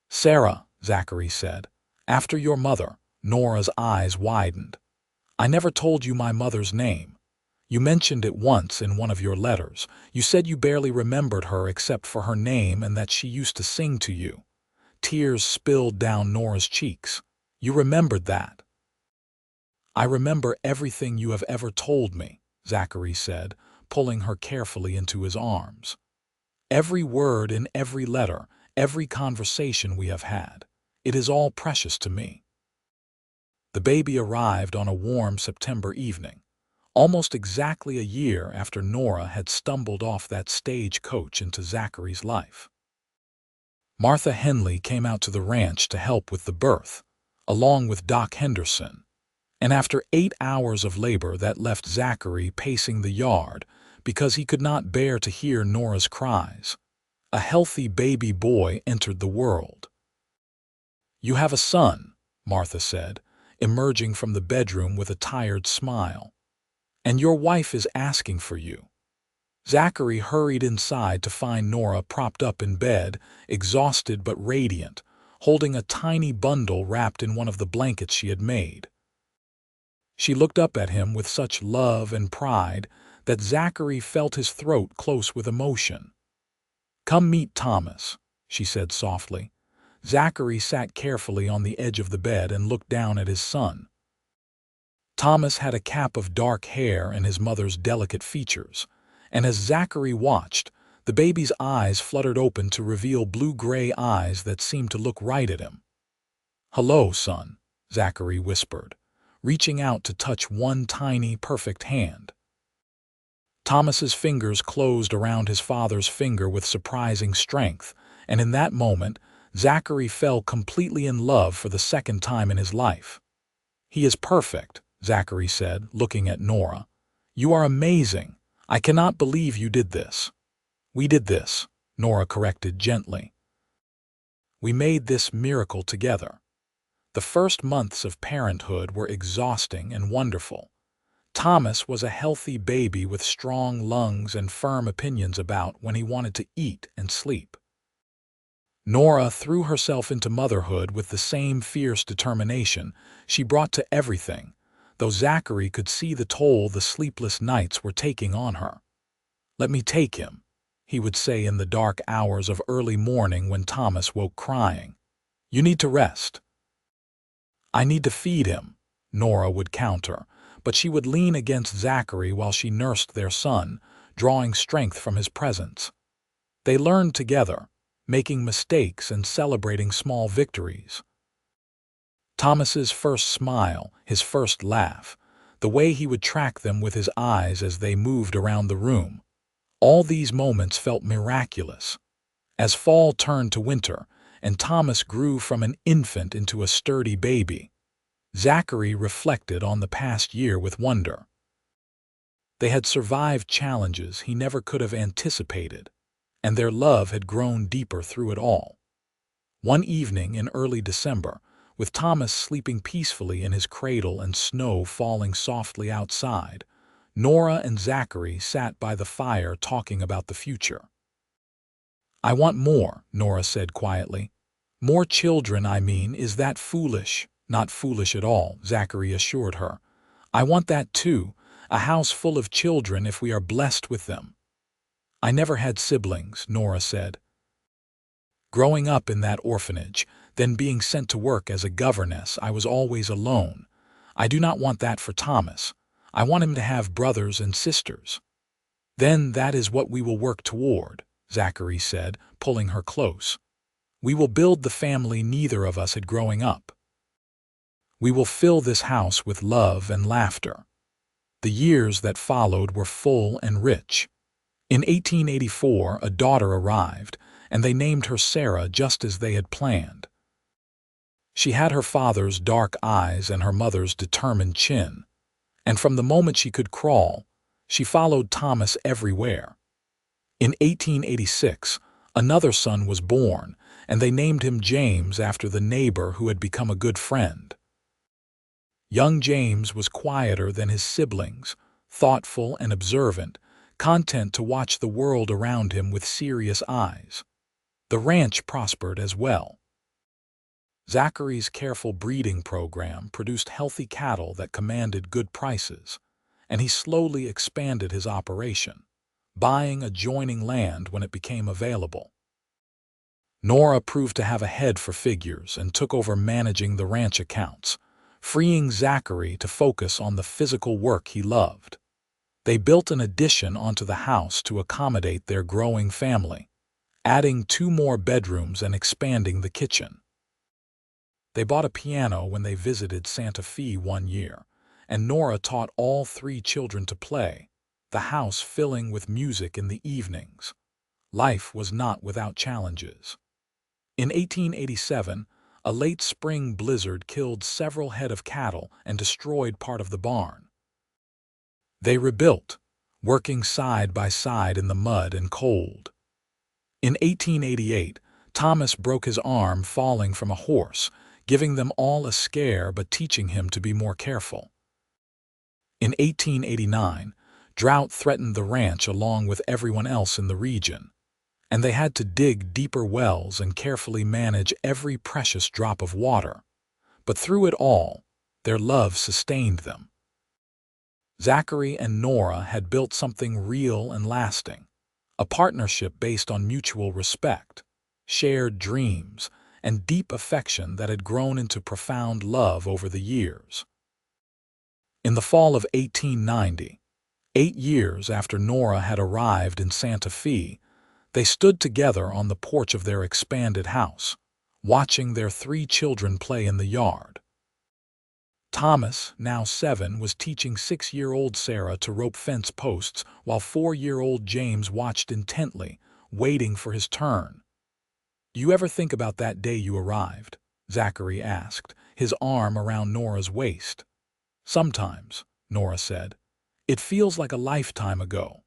"Sarah," Zachary said. "After your mother." Nora's eyes widened. "I never told you my mother's name. You mentioned it once in one of your letters. You said you barely remembered her except for her name and that she used to sing to you." Tears spilled down Nora's cheeks. "You remembered that?" "I remember everything you have ever told me," Zachary said, pulling her carefully into his arms. "Every word in every letter, every conversation we have had. It is all precious to me." The baby arrived on a warm September evening, almost exactly a year after Nora had stumbled off that stagecoach into Zachary's life. Martha Henley came out to the ranch to help with the birth, along with Doc Henderson. And after 8 hours of labor that left Zachary pacing the yard because he could not bear to hear Nora's cries, a healthy baby boy entered the world. "You have a son," Martha said, emerging from the bedroom with a tired smile. "And your wife is asking for you." Zachary hurried inside to find Nora propped up in bed, exhausted but radiant, holding a tiny bundle wrapped in one of the blankets she had made. She looked up at him with such love and pride that Zachary felt his throat close with emotion. "Come meet Thomas," she said softly. Zachary sat carefully on the edge of the bed and looked down at his son. Thomas had a cap of dark hair and his mother's delicate features, and as Zachary watched, the baby's eyes fluttered open to reveal blue-gray eyes that seemed to look right at him. "Hello, son," Zachary whispered, reaching out to touch one tiny, perfect hand. Thomas's fingers closed around his father's finger with surprising strength, and in that moment, Zachary fell completely in love for the second time in his life. "He is perfect," Zachary said, looking at Nora. "You are amazing. I cannot believe you did this." "We did this," Nora corrected gently. "We made this miracle together." The first months of parenthood were exhausting and wonderful. Thomas was a healthy baby with strong lungs and firm opinions about when he wanted to eat and sleep. Nora threw herself into motherhood with the same fierce determination she brought to everything, though Zachary could see the toll the sleepless nights were taking on her. "Let me take him," he would say in the dark hours of early morning when Thomas woke crying. "You need to rest." "I need to feed him," Nora would counter, but she would lean against Zachary while she nursed their son, drawing strength from his presence. They learned together, making mistakes and celebrating small victories. Thomas's first smile, his first laugh, the way he would track them with his eyes as they moved around the room, all these moments felt miraculous. As fall turned to winter, and Thomas grew from an infant into a sturdy baby, Zachary reflected on the past year with wonder. They had survived challenges he never could have anticipated, and their love had grown deeper through it all. One evening in early December, with Thomas sleeping peacefully in his cradle and snow falling softly outside, Nora and Zachary sat by the fire talking about the future. "I want more," Nora said quietly. "More children, I mean. Is that foolish?" "Not foolish at all," Zachary assured her. "I want that too, a house full of children if we are blessed with them." "I never had siblings," Nora said. "Growing up in that orphanage, then being sent to work as a governess, I was always alone. I do not want that for Thomas. I want him to have brothers and sisters." "Then that is what we will work toward," Zachary said, pulling her close. "We will build the family neither of us had growing up. We will fill this house with love and laughter." The years that followed were full and rich. In 1884, a daughter arrived, and they named her Sarah just as they had planned. She had her father's dark eyes and her mother's determined chin, and from the moment she could crawl, she followed Thomas everywhere. In 1886, another son was born, and they named him James after the neighbor who had become a good friend. Young James was quieter than his siblings, thoughtful and observant, content to watch the world around him with serious eyes. The ranch prospered as well. Zachary's careful breeding program produced healthy cattle that commanded good prices, and he slowly expanded his operation, buying adjoining land when it became available. Nora proved to have a head for figures and took over managing the ranch accounts, freeing Zachary to focus on the physical work he loved. They built an addition onto the house to accommodate their growing family, adding 2 more bedrooms and expanding the kitchen. They bought a piano when they visited Santa Fe one year, and Nora taught all 3 children to play, the house filling with music in the evenings. Life was not without challenges. In 1887, a late spring blizzard killed several head of cattle and destroyed part of the barn. They rebuilt, working side by side in the mud and cold. In 1888, Thomas broke his arm falling from a horse, giving them all a scare but teaching him to be more careful. In 1889, drought threatened the ranch along with everyone else in the region, and they had to dig deeper wells and carefully manage every precious drop of water. But through it all, their love sustained them. Zachary and Nora had built something real and lasting, a partnership based on mutual respect, shared dreams, and deep affection that had grown into profound love over the years. In the fall of 1890, 8 years after Nora had arrived in Santa Fe, they stood together on the porch of their expanded house, watching their 3 children play in the yard. Thomas, now 7, was teaching 6-year-old Sarah to rope fence posts while 4-year-old James watched intently, waiting for his turn. "You ever think about that day you arrived?" Zachary asked, his arm around Nora's waist. "Sometimes," Nora said. "It feels like a lifetime ago.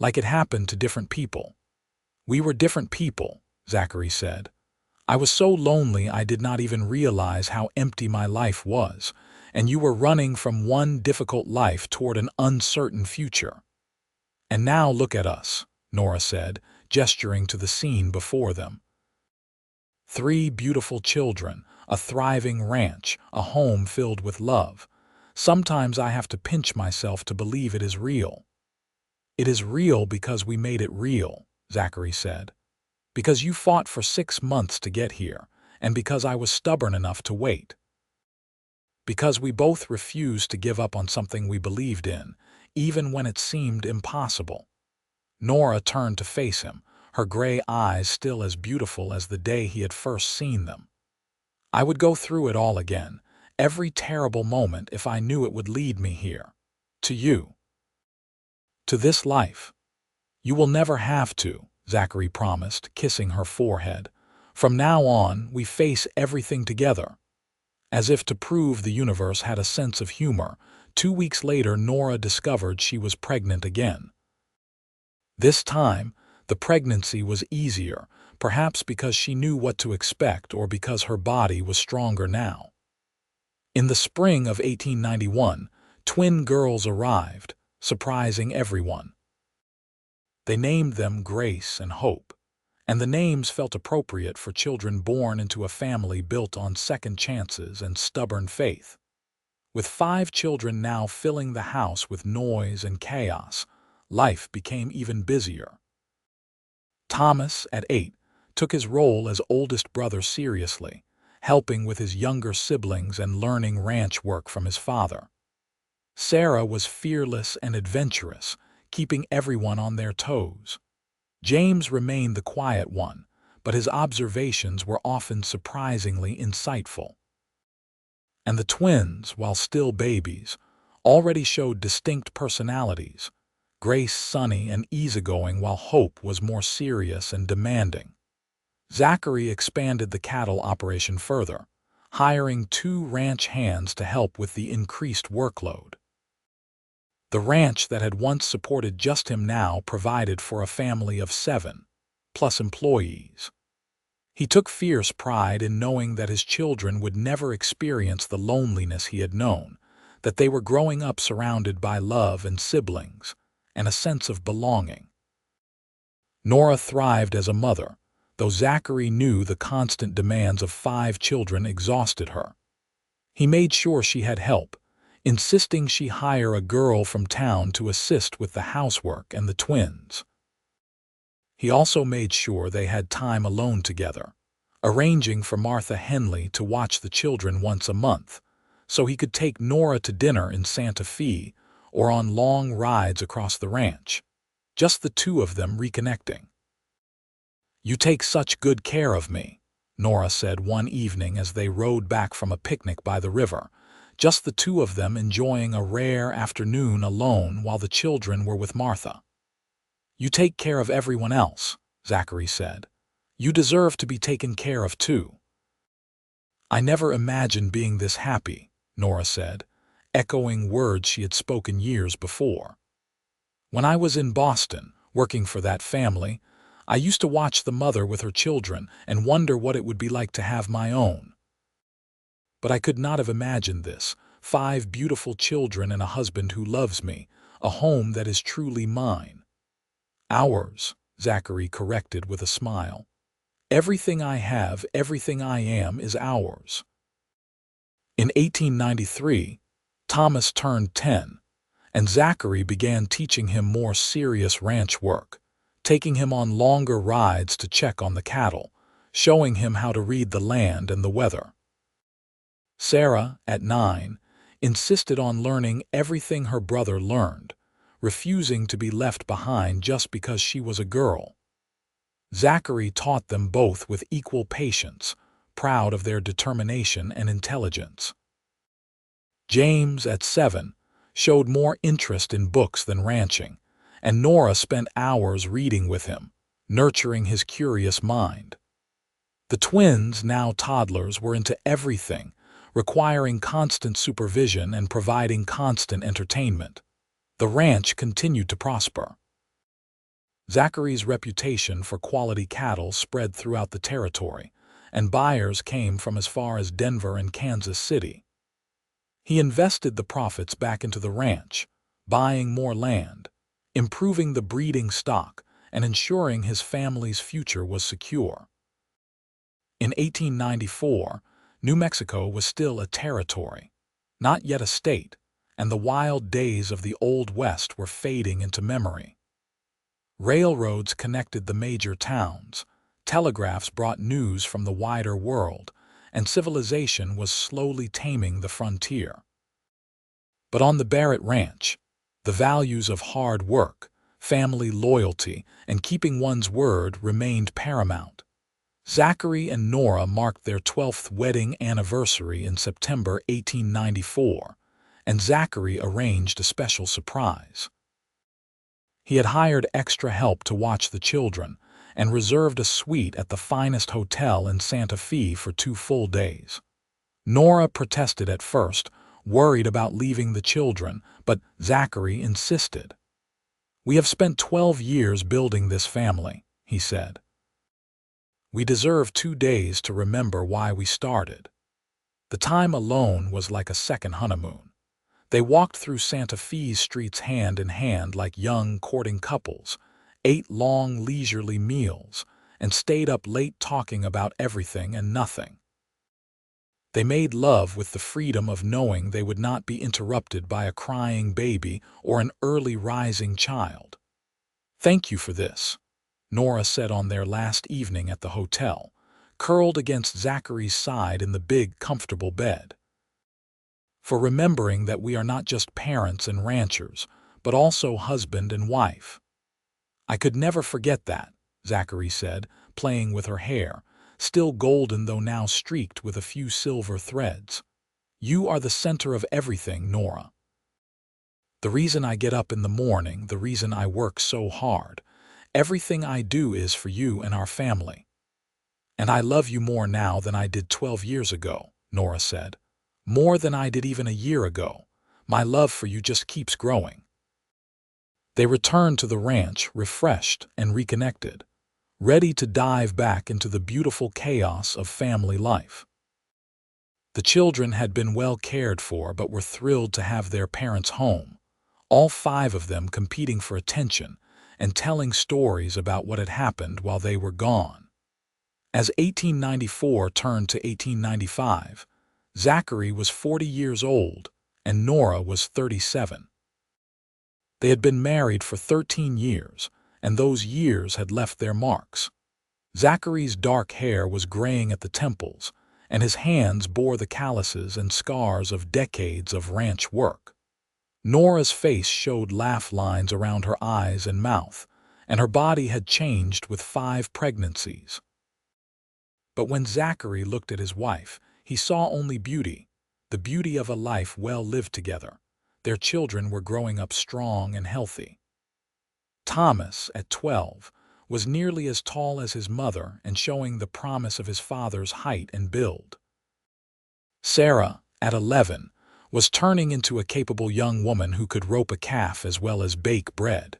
Like it happened to different people." "We were different people," Zachary said. "I was so lonely I did not even realize how empty my life was, and you were running from one difficult life toward an uncertain future." "And now look at us," Nora said, gesturing to the scene before them. 3 beautiful children, a thriving ranch, a home filled with love. Sometimes I have to pinch myself to believe it is real." "It is real because we made it real," Zachary said. "Because you fought for 6 months to get here, and because I was stubborn enough to wait. Because we both refused to give up on something we believed in, even when it seemed impossible." Nora turned to face him, her gray eyes still as beautiful as the day he had first seen them. "I would go through it all again, every terrible moment, if I knew it would lead me here. To you. To this life. You will never have to," Zachary promised, kissing her forehead. "From now on, we face everything together." As if to prove the universe had a sense of humor, 2 weeks later Nora discovered she was pregnant again. This time, the pregnancy was easier, perhaps because she knew what to expect or because her body was stronger now. In the spring of 1891, twin girls arrived, surprising everyone. They named them Grace and Hope, and the names felt appropriate for children born into a family built on second chances and stubborn faith. With 5 children now filling the house with noise and chaos, life became even busier. Thomas, at 8, took his role as oldest brother seriously, helping with his younger siblings and learning ranch work from his father. Sarah was fearless and adventurous, keeping everyone on their toes. James remained the quiet one, but his observations were often surprisingly insightful. And the twins, while still babies, already showed distinct personalities. Grace sunny and easygoing, while Hope was more serious and demanding. Zachary expanded the cattle operation further, hiring 2 ranch hands to help with the increased workload. The ranch that had once supported just him now provided for a family of 7, plus employees. He took fierce pride in knowing that his children would never experience the loneliness he had known, that they were growing up surrounded by love and siblings, and a sense of belonging. Nora thrived as a mother, though Zachary knew the constant demands of 5 children exhausted her. He made sure she had help, insisting she hire a girl from town to assist with the housework and the twins. He also made sure they had time alone together, arranging for Martha Henley to watch the children once a month, so he could take Nora to dinner in Santa Fe or on long rides across the ranch, just the 2 of them reconnecting. "You take such good care of me," Nora said one evening as they rode back from a picnic by the river, just the 2 of them enjoying a rare afternoon alone while the children were with Martha. "You take care of everyone else," Zachary said. You deserve to be taken care of too." "I never imagined being this happy," Nora said, echoing words she had spoken years before. "When I was in Boston, working for that family, I used to watch the mother with her children and wonder what it would be like to have my own. But I could not have imagined this: 5 beautiful children and a husband who loves me, a home that is truly mine." "Ours," Zachary corrected with a smile. "Everything I have, everything I am, is ours." In 1893, Thomas turned 10, and Zachary began teaching him more serious ranch work, taking him on longer rides to check on the cattle, showing him how to read the land and the weather. Sarah, at 9, insisted on learning everything her brother learned, refusing to be left behind just because she was a girl. Zachary taught them both with equal patience, proud of their determination and intelligence. James, at 7, showed more interest in books than ranching, and Nora spent hours reading with him, nurturing his curious mind. The twins, now toddlers, were into everything, requiring constant supervision and providing constant entertainment. The ranch continued to prosper. Zachary's reputation for quality cattle spread throughout the territory, and buyers came from as far as Denver and Kansas City. He invested the profits back into the ranch, buying more land, improving the breeding stock, and ensuring his family's future was secure. In 1894, New Mexico was still a territory, not yet a state, and the wild days of the Old West were fading into memory. Railroads connected the major towns, telegraphs brought news from the wider world, and civilization was slowly taming the frontier. But on the Barrett Ranch, the values of hard work, family loyalty, and keeping one's word remained paramount. Zachary and Nora marked their 12th wedding anniversary in September 1894, and Zachary arranged a special surprise. He had hired extra help to watch the children and reserved a suite at the finest hotel in Santa Fe for 2 full days. Nora protested at first, worried about leaving the children, but Zachary insisted. "We have spent 12 years building this family," he said. "We deserve 2 days to remember why we started." The time alone was like a second honeymoon. They walked through Santa Fe's streets hand in hand like young courting couples, ate long leisurely meals, and stayed up late talking about everything and nothing. They made love with the freedom of knowing they would not be interrupted by a crying baby or an early rising child. "Thank you for this," Nora said on their last evening at the hotel, curled against Zachary's side in the big, comfortable bed. "For remembering that we are not just parents and ranchers, but also husband and wife." "I could never forget that," Zachary said, playing with her hair, still golden though now streaked with a few silver threads. "You are the center of everything, Nora. The reason I get up in the morning, the reason I work so hard. Everything I do is for you and our family." "And I love you more now than I did 12 years ago," Nora said. "More than I did even a year ago. My love for you just keeps growing." They returned to the ranch, refreshed and reconnected, ready to dive back into the beautiful chaos of family life. The children had been well cared for but were thrilled to have their parents home, all 5 of them competing for attention and telling stories about what had happened while they were gone. As 1894 turned to 1895, Zachary was 40 years old and Nora was 37. They had been married for 13 years, and those years had left their marks. Zachary's dark hair was graying at the temples, and his hands bore the calluses and scars of decades of ranch work. Nora's face showed laugh lines around her eyes and mouth, and her body had changed with 5 pregnancies. But when Zachary looked at his wife, he saw only beauty, the beauty of a life well lived together. Their children were growing up strong and healthy. Thomas, at 12, was nearly as tall as his mother and showing the promise of his father's height and build. Sarah, at 11, was turning into a capable young woman who could rope a calf as well as bake bread.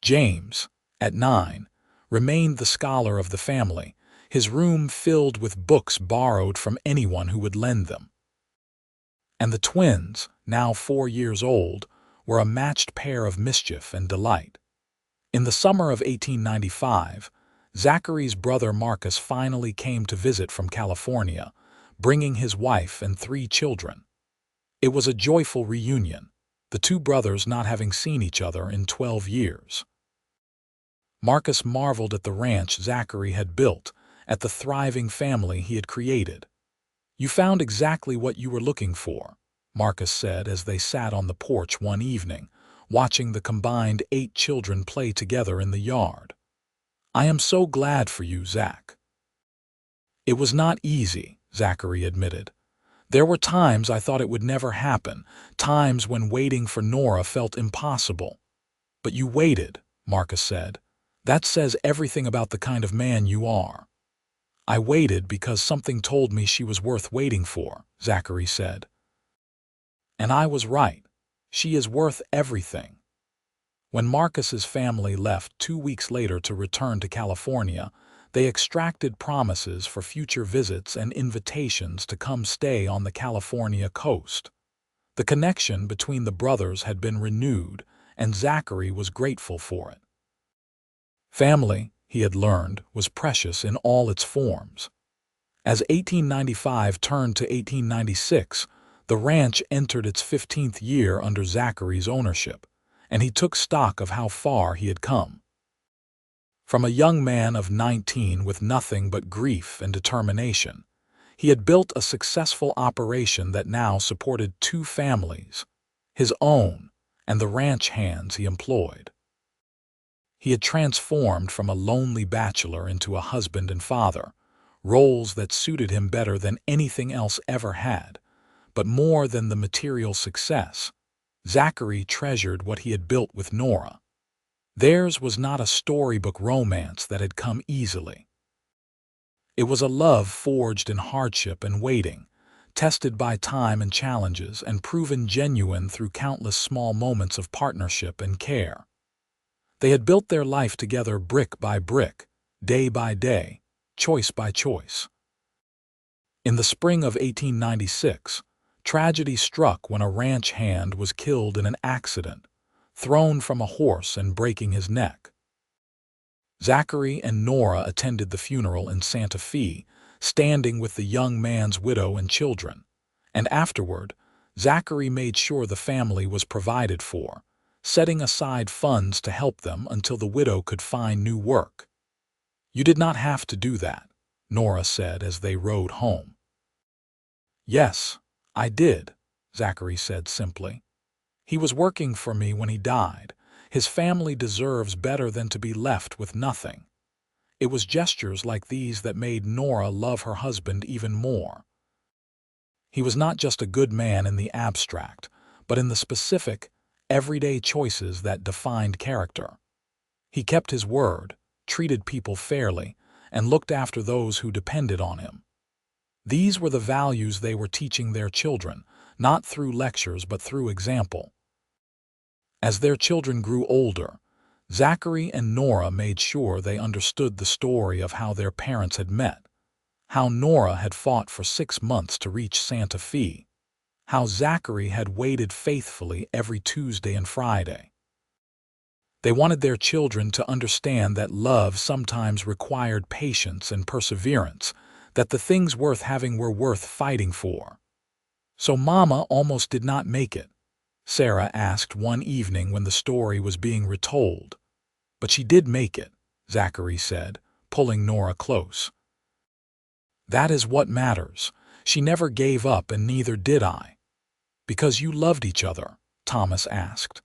James, at 9, remained the scholar of the family, his room filled with books borrowed from anyone who would lend them. And the twins, now 4 years old, were a matched pair of mischief and delight. In the summer of 1895, Zachary's brother Marcus finally came to visit from California, bringing his wife and 3 children. It was a joyful reunion, the 2 brothers not having seen each other in 12 years. Marcus marveled at the ranch Zachary had built, at the thriving family he had created. "You found exactly what you were looking for," Marcus said as they sat on the porch one evening, watching the combined 8 children play together in the yard. "I am so glad for you, Zach." "It was not easy," Zachary admitted. "There were times I thought it would never happen, times when waiting for Nora felt impossible." "But you waited," Marcus said. "That says everything about the kind of man you are." "I waited because something told me she was worth waiting for," Zachary said. "And I was right. She is worth everything." When Marcus's family left 2 weeks later to return to California, they extracted promises for future visits and invitations to come stay on the California coast. The connection between the brothers had been renewed, and Zachary was grateful for it. Family, he had learned, was precious in all its forms. As 1895 turned to 1896, the ranch entered its 15th year under Zachary's ownership, and he took stock of how far he had come. From a young man of 19 with nothing but grief and determination, he had built a successful operation that now supported 2 families, his own and the ranch hands he employed. He had transformed from a lonely bachelor into a husband and father, roles that suited him better than anything else ever had. But more than the material success, Zachary treasured what he had built with Nora. Theirs was not a storybook romance that had come easily. It was a love forged in hardship and waiting, tested by time and challenges, and proven genuine through countless small moments of partnership and care. They had built their life together brick by brick, day by day, choice by choice. In the spring of 1896, tragedy struck when a ranch hand was killed in an accident, thrown from a horse and breaking his neck. Zachary and Nora attended the funeral in Santa Fe, standing with the young man's widow and children, and afterward, Zachary made sure the family was provided for, setting aside funds to help them until the widow could find new work. "You did not have to do that," Nora said as they rode home. "Yes, I did," Zachary said simply. "He was working for me when he died. His family deserves better than to be left with nothing." It was gestures like these that made Nora love her husband even more. He was not just a good man in the abstract, but in the specific, everyday choices that defined character. He kept his word, treated people fairly, and looked after those who depended on him. These were the values they were teaching their children, not through lectures but through example. As their children grew older, Zachary and Nora made sure they understood the story of how their parents had met, how Nora had fought for 6 months to reach Santa Fe, how Zachary had waited faithfully every Tuesday and Friday. They wanted their children to understand that love sometimes required patience and perseverance, that the things worth having were worth fighting for. "So Mama almost did not make it?" Sarah asked one evening when the story was being retold. "But she did make it," Zachary said, pulling Nora close. "That is what matters. She never gave up and neither did I." "Because you loved each other?" Thomas asked.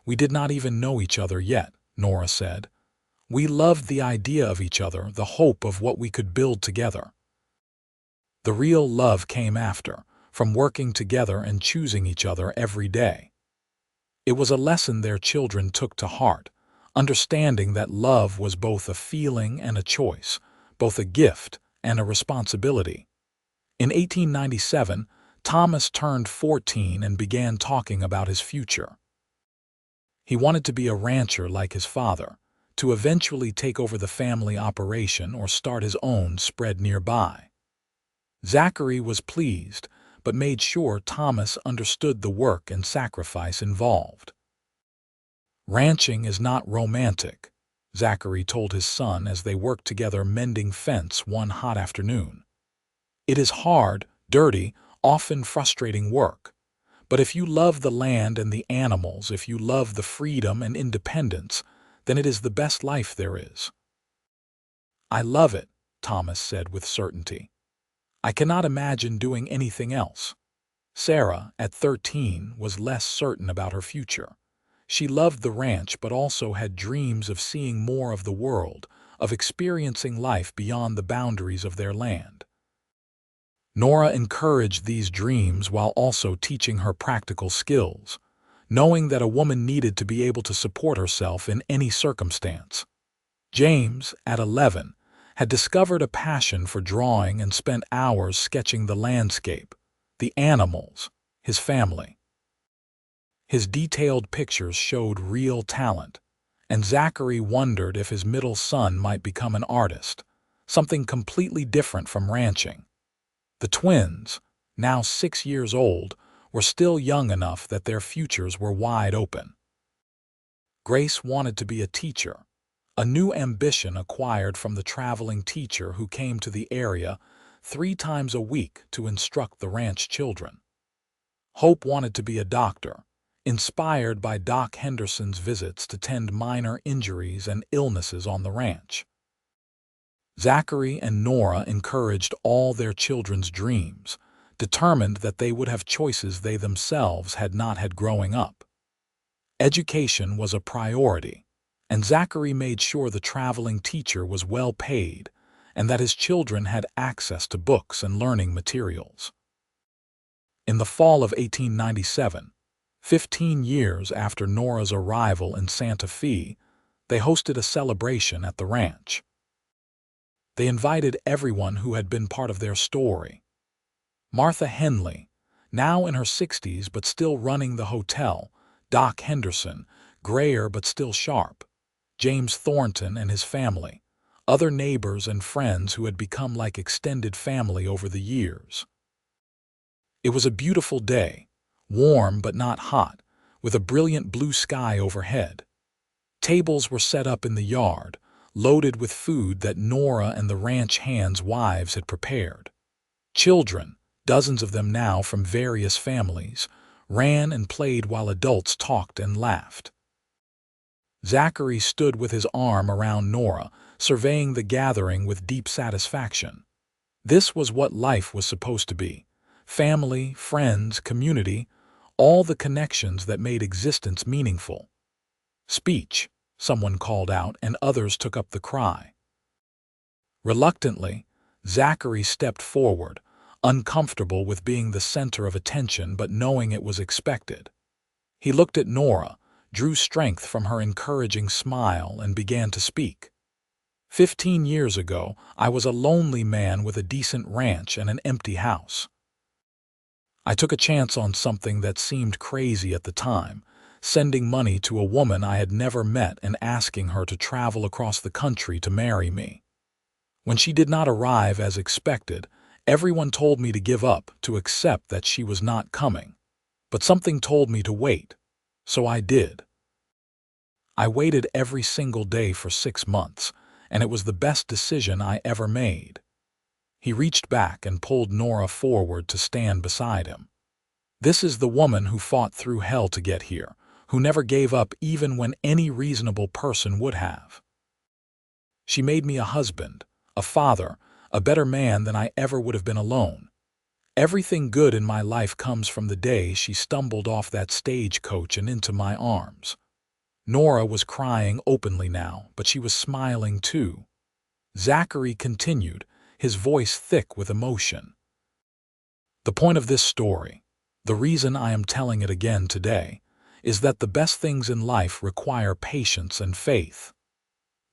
"We did not even know each other yet," Nora said. "We loved the idea of each other, the hope of what we could build together." The real love came after, from working together and choosing each other every day. It was a lesson their children took to heart, understanding that love was both a feeling and a choice, both a gift and a responsibility. In 1897, Thomas turned 14 and began talking about his future. He wanted to be a rancher like his father, to eventually take over the family operation or start his own spread nearby. Zachary was pleased, but made sure Thomas understood the work and sacrifice involved. "Ranching is not romantic," Zachary told his son as they worked together mending fence one hot afternoon. "It is hard, dirty, often frustrating work. But if you love the land and the animals, if you love the freedom and independence, then it is the best life there is." "I love it," Thomas said with certainty. "I cannot imagine doing anything else." Sarah, at 13, was less certain about her future. She loved the ranch but also had dreams of seeing more of the world, of experiencing life beyond the boundaries of their land. Nora encouraged these dreams while also teaching her practical skills, knowing that a woman needed to be able to support herself in any circumstance. James, at 11, had discovered a passion for drawing and spent hours sketching the landscape, the animals, his family. His detailed pictures showed real talent, and Zachary wondered if his middle son might become an artist, something completely different from ranching. The twins, now 6 years old, were still young enough that their futures were wide open. Grace wanted to be a teacher, a new ambition acquired from the traveling teacher who came to the area 3 times a week to instruct the ranch children. Hope wanted to be a doctor, inspired by Doc Henderson's visits to tend minor injuries and illnesses on the ranch. Zachary and Nora encouraged all their children's dreams, determined that they would have choices they themselves had not had growing up. Education was a priority, and Zachary made sure the traveling teacher was well paid and that his children had access to books and learning materials. In the fall of 1897, 15 years after Nora's arrival in Santa Fe, they hosted a celebration at the ranch. They invited everyone who had been part of their story. Martha Henley, now in her 60s but still running the hotel, Doc Henderson, grayer but still sharp, James Thornton and his family, other neighbors and friends who had become like extended family over the years. It was a beautiful day, warm but not hot, with a brilliant blue sky overhead. Tables were set up in the yard, loaded with food that Nora and the ranch hands' wives had prepared. Children, dozens of them now from various families, ran and played while adults talked and laughed. Zachary stood with his arm around Nora, surveying the gathering with deep satisfaction. This was what life was supposed to be: family, friends, community, all the connections that made existence meaningful. "Speech," someone called out, and others took up the cry. Reluctantly, Zachary stepped forward, uncomfortable with being the center of attention but knowing it was expected. He looked at Nora, drew strength from her encouraging smile, and began to speak. 15 years ago, I was a lonely man with a decent ranch and an empty house. I took a chance on something that seemed crazy at the time, sending money to a woman I had never met and asking her to travel across the country to marry me. When she did not arrive as expected, everyone told me to give up, to accept that she was not coming. But something told me to wait, so I did. I waited every single day for 6 months, and it was the best decision I ever made. He reached back and pulled Nora forward to stand beside him. This is the woman who fought through hell to get here, who never gave up even when any reasonable person would have. She made me a husband, a father, a better man than I ever would have been alone. Everything good in my life comes from the day she stumbled off that stagecoach and into my arms. Nora was crying openly now, but she was smiling too. Zachary continued, his voice thick with emotion. The point of this story, the reason I am telling it again today, is that the best things in life require patience and faith.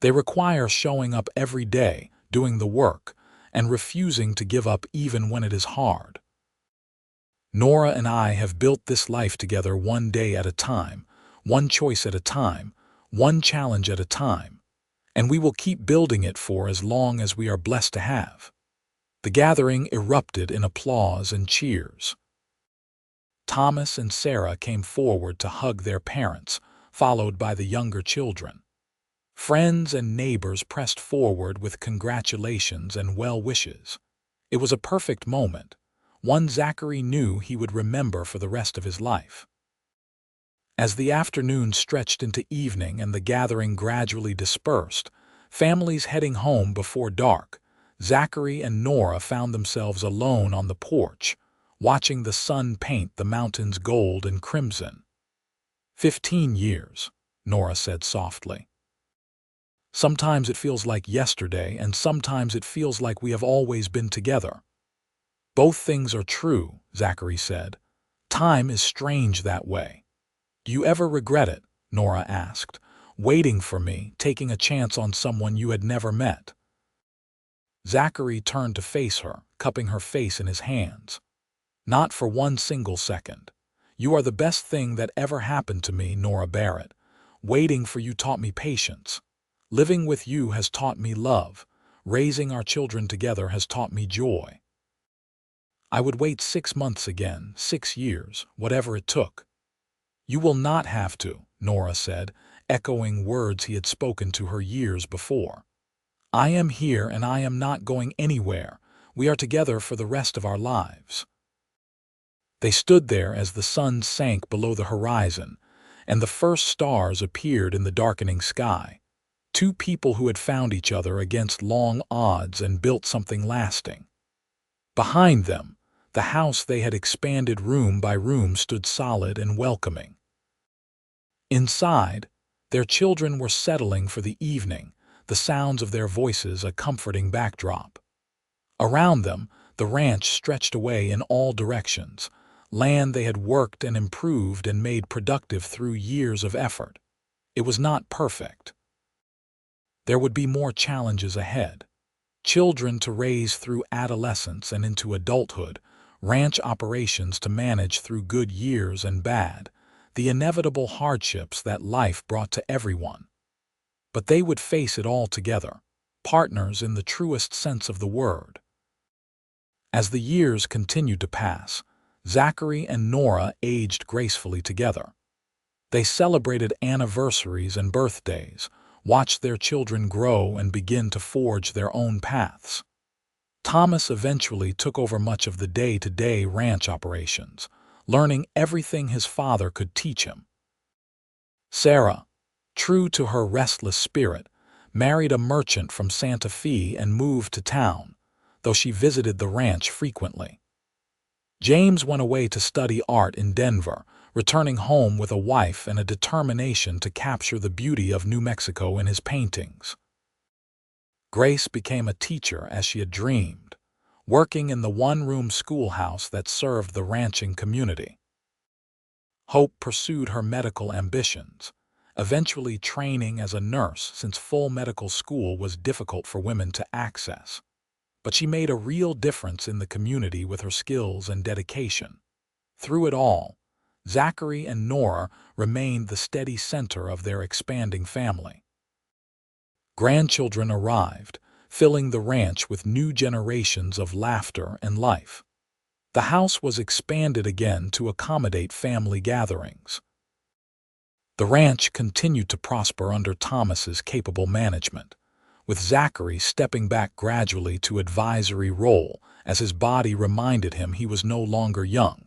They require showing up every day, doing the work, and refusing to give up even when it is hard. Nora and I have built this life together one day at a time, one choice at a time, one challenge at a time, and we will keep building it for as long as we are blessed to have. The gathering erupted in applause and cheers. Thomas and Sarah came forward to hug their parents, followed by the younger children. Friends and neighbors pressed forward with congratulations and well wishes. It was a perfect moment, one Zachary knew he would remember for the rest of his life. As the afternoon stretched into evening and the gathering gradually dispersed, families heading home before dark, Zachary and Nora found themselves alone on the porch, watching the sun paint the mountains gold and crimson. 15 years, Nora said softly. Sometimes it feels like yesterday, and sometimes it feels like we have always been together. Both things are true, Zachary said. Time is strange that way. Do you ever regret it? Nora asked, waiting for me, taking a chance on someone you had never met. Zachary turned to face her, cupping her face in his hands. Not for one single second. You are the best thing that ever happened to me, Nora Barrett. Waiting for you taught me patience. Living with you has taught me love. Raising our children together has taught me joy. I would wait 6 months again, 6 years, whatever it took. You will not have to, Nora said, echoing words he had spoken to her years before. I am here and I am not going anywhere. We are together for the rest of our lives. They stood there as the sun sank below the horizon, and the first stars appeared in the darkening sky. Two people who had found each other against long odds and built something lasting. Behind them, the house they had expanded room by room stood solid and welcoming. Inside, their children were settling for the evening, the sounds of their voices a comforting backdrop. Around them, the ranch stretched away in all directions, land they had worked and improved and made productive through years of effort. It was not perfect. There would be more challenges ahead. Children to raise through adolescence and into adulthood, ranch operations to manage through good years and bad, the inevitable hardships that life brought to everyone. But they would face it all together, partners in the truest sense of the word. As the years continued to pass, Zachary and Nora aged gracefully together. They celebrated anniversaries and birthdays, watched their children grow and begin to forge their own paths. Thomas eventually took over much of the day-to-day ranch operations, learning everything his father could teach him. Sarah, true to her restless spirit, married a merchant from Santa Fe and moved to town, though she visited the ranch frequently. James went away to study art in Denver, returning home with a wife and a determination to capture the beauty of New Mexico in his paintings. Grace became a teacher as she had dreamed, working in the one-room schoolhouse that served the ranching community. Hope pursued her medical ambitions, eventually training as a nurse since full medical school was difficult for women to access. But she made a real difference in the community with her skills and dedication. Through it all, Zachary and Nora remained the steady center of their expanding family. Grandchildren arrived, filling the ranch with new generations of laughter and life. The house was expanded again to accommodate family gatherings. The ranch continued to prosper under Thomas's capable management, with Zachary stepping back gradually to advisory role as his body reminded him he was no longer young.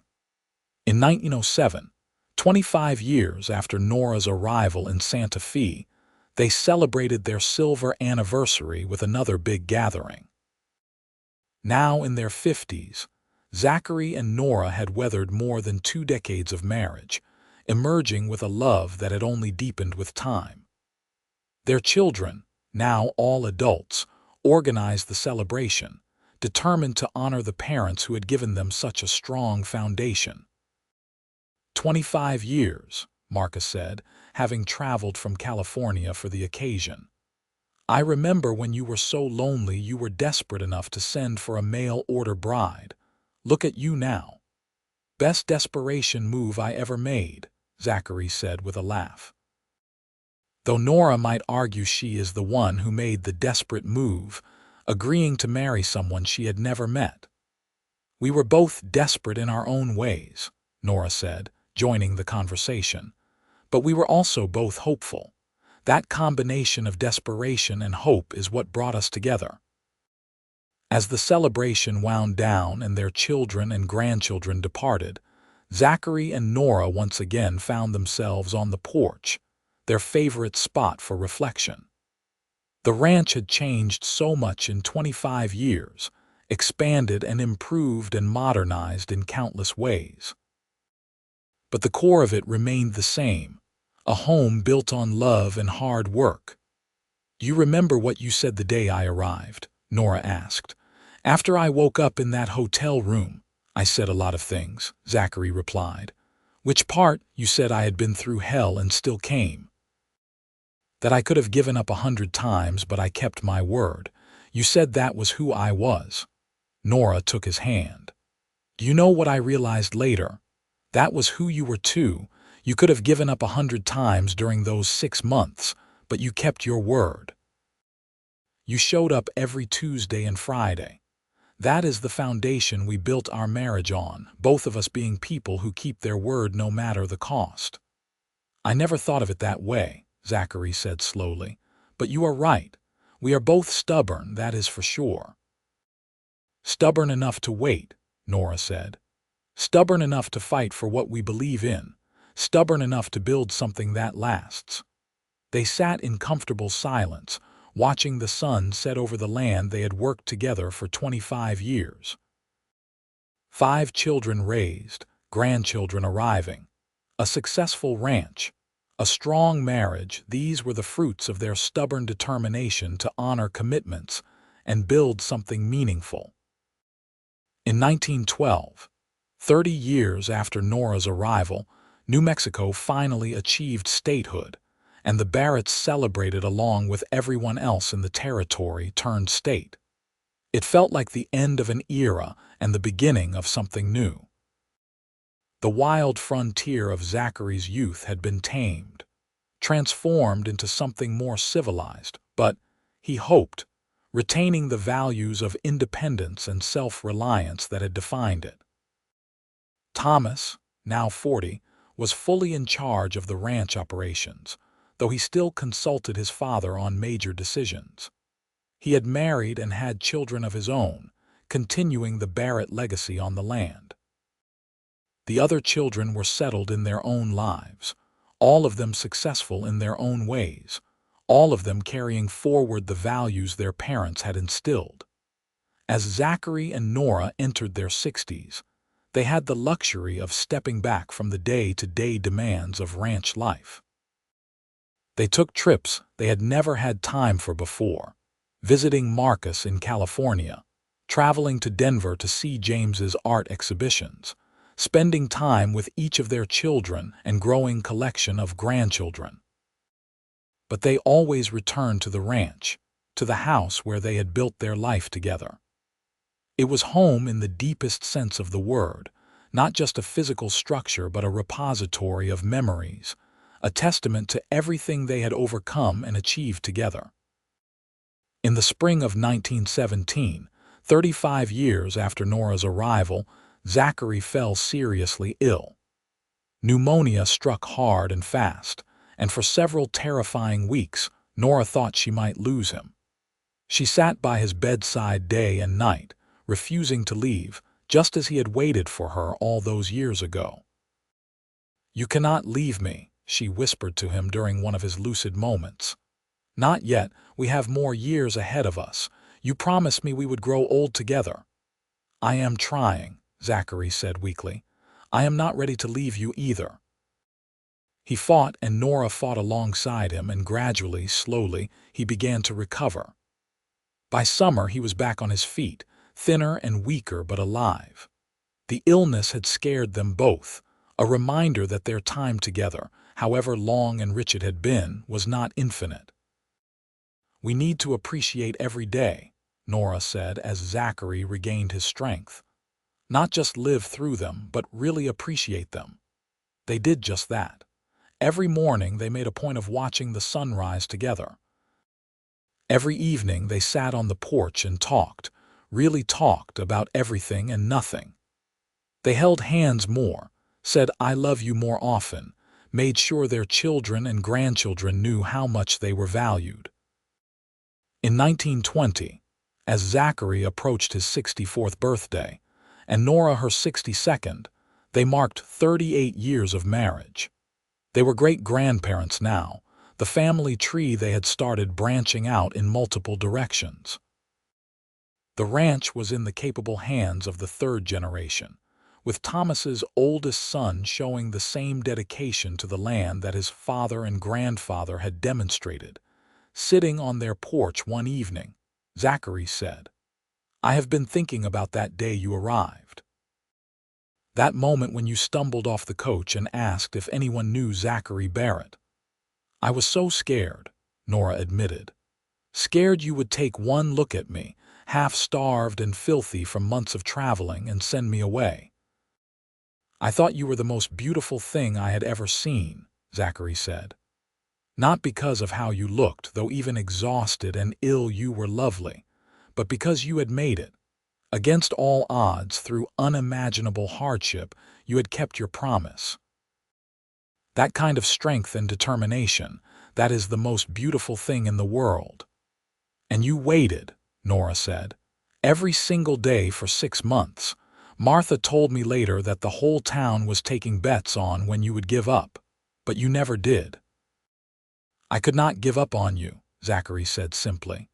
In 1907, 25 years after Nora's arrival in Santa Fe, they celebrated their silver anniversary with another big gathering. Now in their 50s, Zachary and Nora had weathered more than 2 decades of marriage, emerging with a love that had only deepened with time. Their children, now all adults, organized the celebration, determined to honor the parents who had given them such a strong foundation. 25 years, Marcus said, having traveled from California for the occasion. I remember when you were so lonely you were desperate enough to send for a mail-order bride. Look at you now. Best desperation move I ever made, Zachary said with a laugh. Though Nora might argue she is the one who made the desperate move, agreeing to marry someone she had never met. We were both desperate in our own ways, Nora said, joining the conversation. But we were also both hopeful. That combination of desperation and hope is what brought us together. As the celebration wound down and their children and grandchildren departed, Zachary and Nora once again found themselves on the porch, their favorite spot for reflection. The ranch had changed so much in 25 years, expanded and improved and modernized in countless ways. But the core of it remained the same, a home built on love and hard work. You remember what you said the day I arrived? Nora asked. After I woke up in that hotel room, I said a lot of things, Zachary replied. Which part? You said I had been through hell and still came. That I could have given up 100 times, but I kept my word. You said that was who I was. Nora took his hand. Do you know what I realized later? That was who you were too. You could have given up 100 times during those 6 months, but you kept your word. You showed up every Tuesday and Friday. That is the foundation we built our marriage on, both of us being people who keep their word no matter the cost. I never thought of it that way, Zachary said slowly. But you are right. We are both stubborn, that is for sure. Stubborn enough to wait, Nora said. Stubborn enough to fight for what we believe in. Stubborn enough to build something that lasts. They sat in comfortable silence, watching the sun set over the land they had worked together for 25 years. 5 children raised, grandchildren arriving. A successful ranch. A strong marriage. These were the fruits of their stubborn determination to honor commitments and build something meaningful. In 1912, 30 years after Nora's arrival, New Mexico finally achieved statehood, and the Barretts celebrated along with everyone else in the territory turned state. It felt like the end of an era and the beginning of something new. The wild frontier of Zachary's youth had been tamed, transformed into something more civilized, but, he hoped, retaining the values of independence and self-reliance that had defined it. Thomas, now 40, was fully in charge of the ranch operations, though he still consulted his father on major decisions. He had married and had children of his own, continuing the Barrett legacy on the land. The other children were settled in their own lives, all of them successful in their own ways, all of them carrying forward the values their parents had instilled. As Zachary and Nora entered their 60s, they had the luxury of stepping back from the day-to-day demands of ranch life. They took trips they had never had time for before, visiting Marcus in California, traveling to Denver to see James's art exhibitions, spending time with each of their children and growing collection of grandchildren. But they always returned to the ranch, to the house where they had built their life together. It was home in the deepest sense of the word, not just a physical structure but a repository of memories, a testament to everything they had overcome and achieved together. In the spring of 1917, 35 years after Nora's arrival, Zachary fell seriously ill. Pneumonia struck hard and fast, and for several terrifying weeks, Nora thought she might lose him. She sat by his bedside day and night, refusing to leave, just as he had waited for her all those years ago. "You cannot leave me," she whispered to him during one of his lucid moments. "Not yet, we have more years ahead of us. You promised me we would grow old together." "I am trying," Zachary said weakly. "I am not ready to leave you either." He fought and Nora fought alongside him, and gradually, slowly, he began to recover. By summer he was back on his feet, thinner and weaker but alive. The illness had scared them both, a reminder that their time together, however long and rich it had been, was not infinite. "We need to appreciate every day," Nora said as Zachary regained his strength. "Not just live through them, but really appreciate them." They did just that. Every morning they made a point of watching the sunrise together. Every evening they sat on the porch and talked, really talked about everything and nothing. They held hands more, said "I love you" more often, made sure their children and grandchildren knew how much they were valued. In 1920, as Zachary approached his 64th birthday, and Nora her 62nd, they marked 38 years of marriage. They were great-grandparents now, the family tree they had started branching out in multiple directions. The ranch was in the capable hands of the third generation, with Thomas's oldest son showing the same dedication to the land that his father and grandfather had demonstrated. Sitting on their porch one evening, Zachary said, "I have been thinking about that day you arrived. That moment when you stumbled off the coach and asked if anyone knew Zachary Barrett. I was so scared," Nora admitted. "Scared you would take one look at me, half-starved and filthy from months of traveling, and send me away. I thought you were the most beautiful thing I had ever seen," Zachary said. "Not because of how you looked, though even exhausted and ill you were lovely, but because you had made it. Against all odds, through unimaginable hardship, you had kept your promise. That kind of strength and determination, that is the most beautiful thing in the world. And you waited," Nora said, "every single day for 6 months. Martha told me later that the whole town was taking bets on when you would give up, but you never did." "I could not give up on you," Zachary said simply.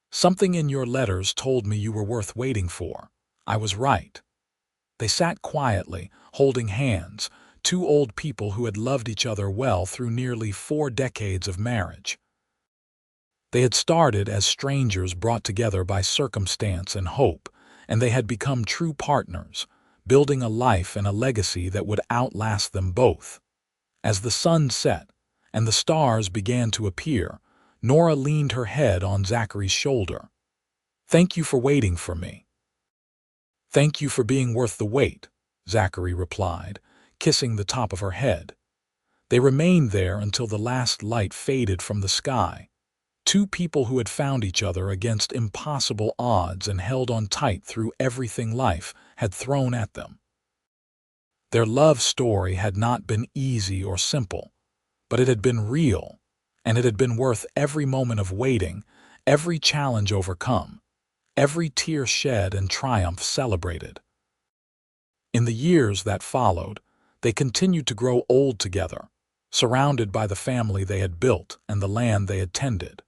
"Something in your letters told me you were worth waiting for. I was right." They sat quietly, holding hands, two old people who had loved each other well through nearly 4 decades of marriage. They had started as strangers brought together by circumstance and hope, and they had become true partners, building a life and a legacy that would outlast them both. As the sun set and the stars began to appear, Nora leaned her head on Zachary's shoulder. "Thank you for waiting for me." "Thank you for being worth the wait," Zachary replied, kissing the top of her head. They remained there until the last light faded from the sky. Two people who had found each other against impossible odds and held on tight through everything life had thrown at them. Their love story had not been easy or simple, but it had been real, and it had been worth every moment of waiting, every challenge overcome, every tear shed and triumph celebrated. In the years that followed, they continued to grow old together, surrounded by the family they had built and the land they had tended.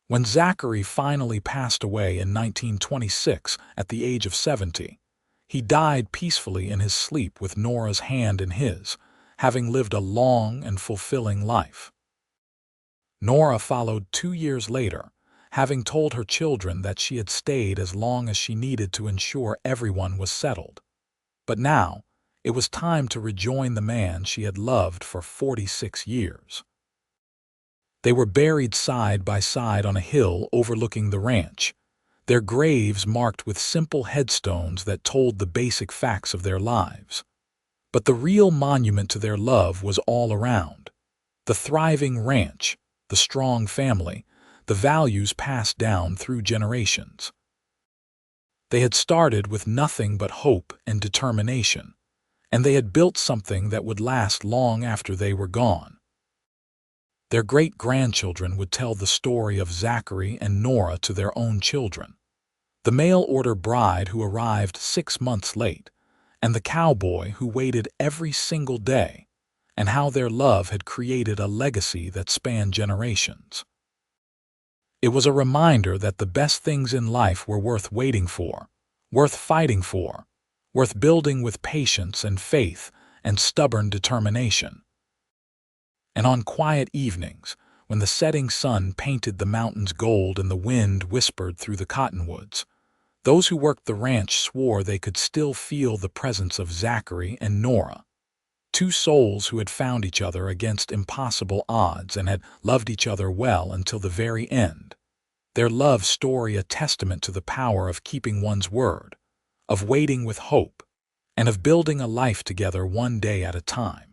When Zachary finally passed away in 1926 at the age of 70, he died peacefully in his sleep with Nora's hand in his, having lived a long and fulfilling life. Nora followed 2 years later, having told her children that she had stayed as long as she needed to ensure everyone was settled. But now, it was time to rejoin the man she had loved for 46 years. They were buried side by side on a hill overlooking the ranch, their graves marked with simple headstones that told the basic facts of their lives. But the real monument to their love was all around. The thriving ranch, the strong family, the values passed down through generations. They had started with nothing but hope and determination, and they had built something that would last long after they were gone. Their great-grandchildren would tell the story of Zachary and Nora to their own children. The mail-order bride who arrived 6 months late, and the cowboy who waited every single day, and how their love had created a legacy that spanned generations. It was a reminder that the best things in life were worth waiting for, worth fighting for, worth building with patience and faith and stubborn determination. And on quiet evenings, when the setting sun painted the mountains gold and the wind whispered through the cottonwoods, those who worked the ranch swore they could still feel the presence of Zachary and Nora. Two souls who had found each other against impossible odds and had loved each other well until the very end. Their love story a testament to the power of keeping one's word, of waiting with hope, and of building a life together one day at a time.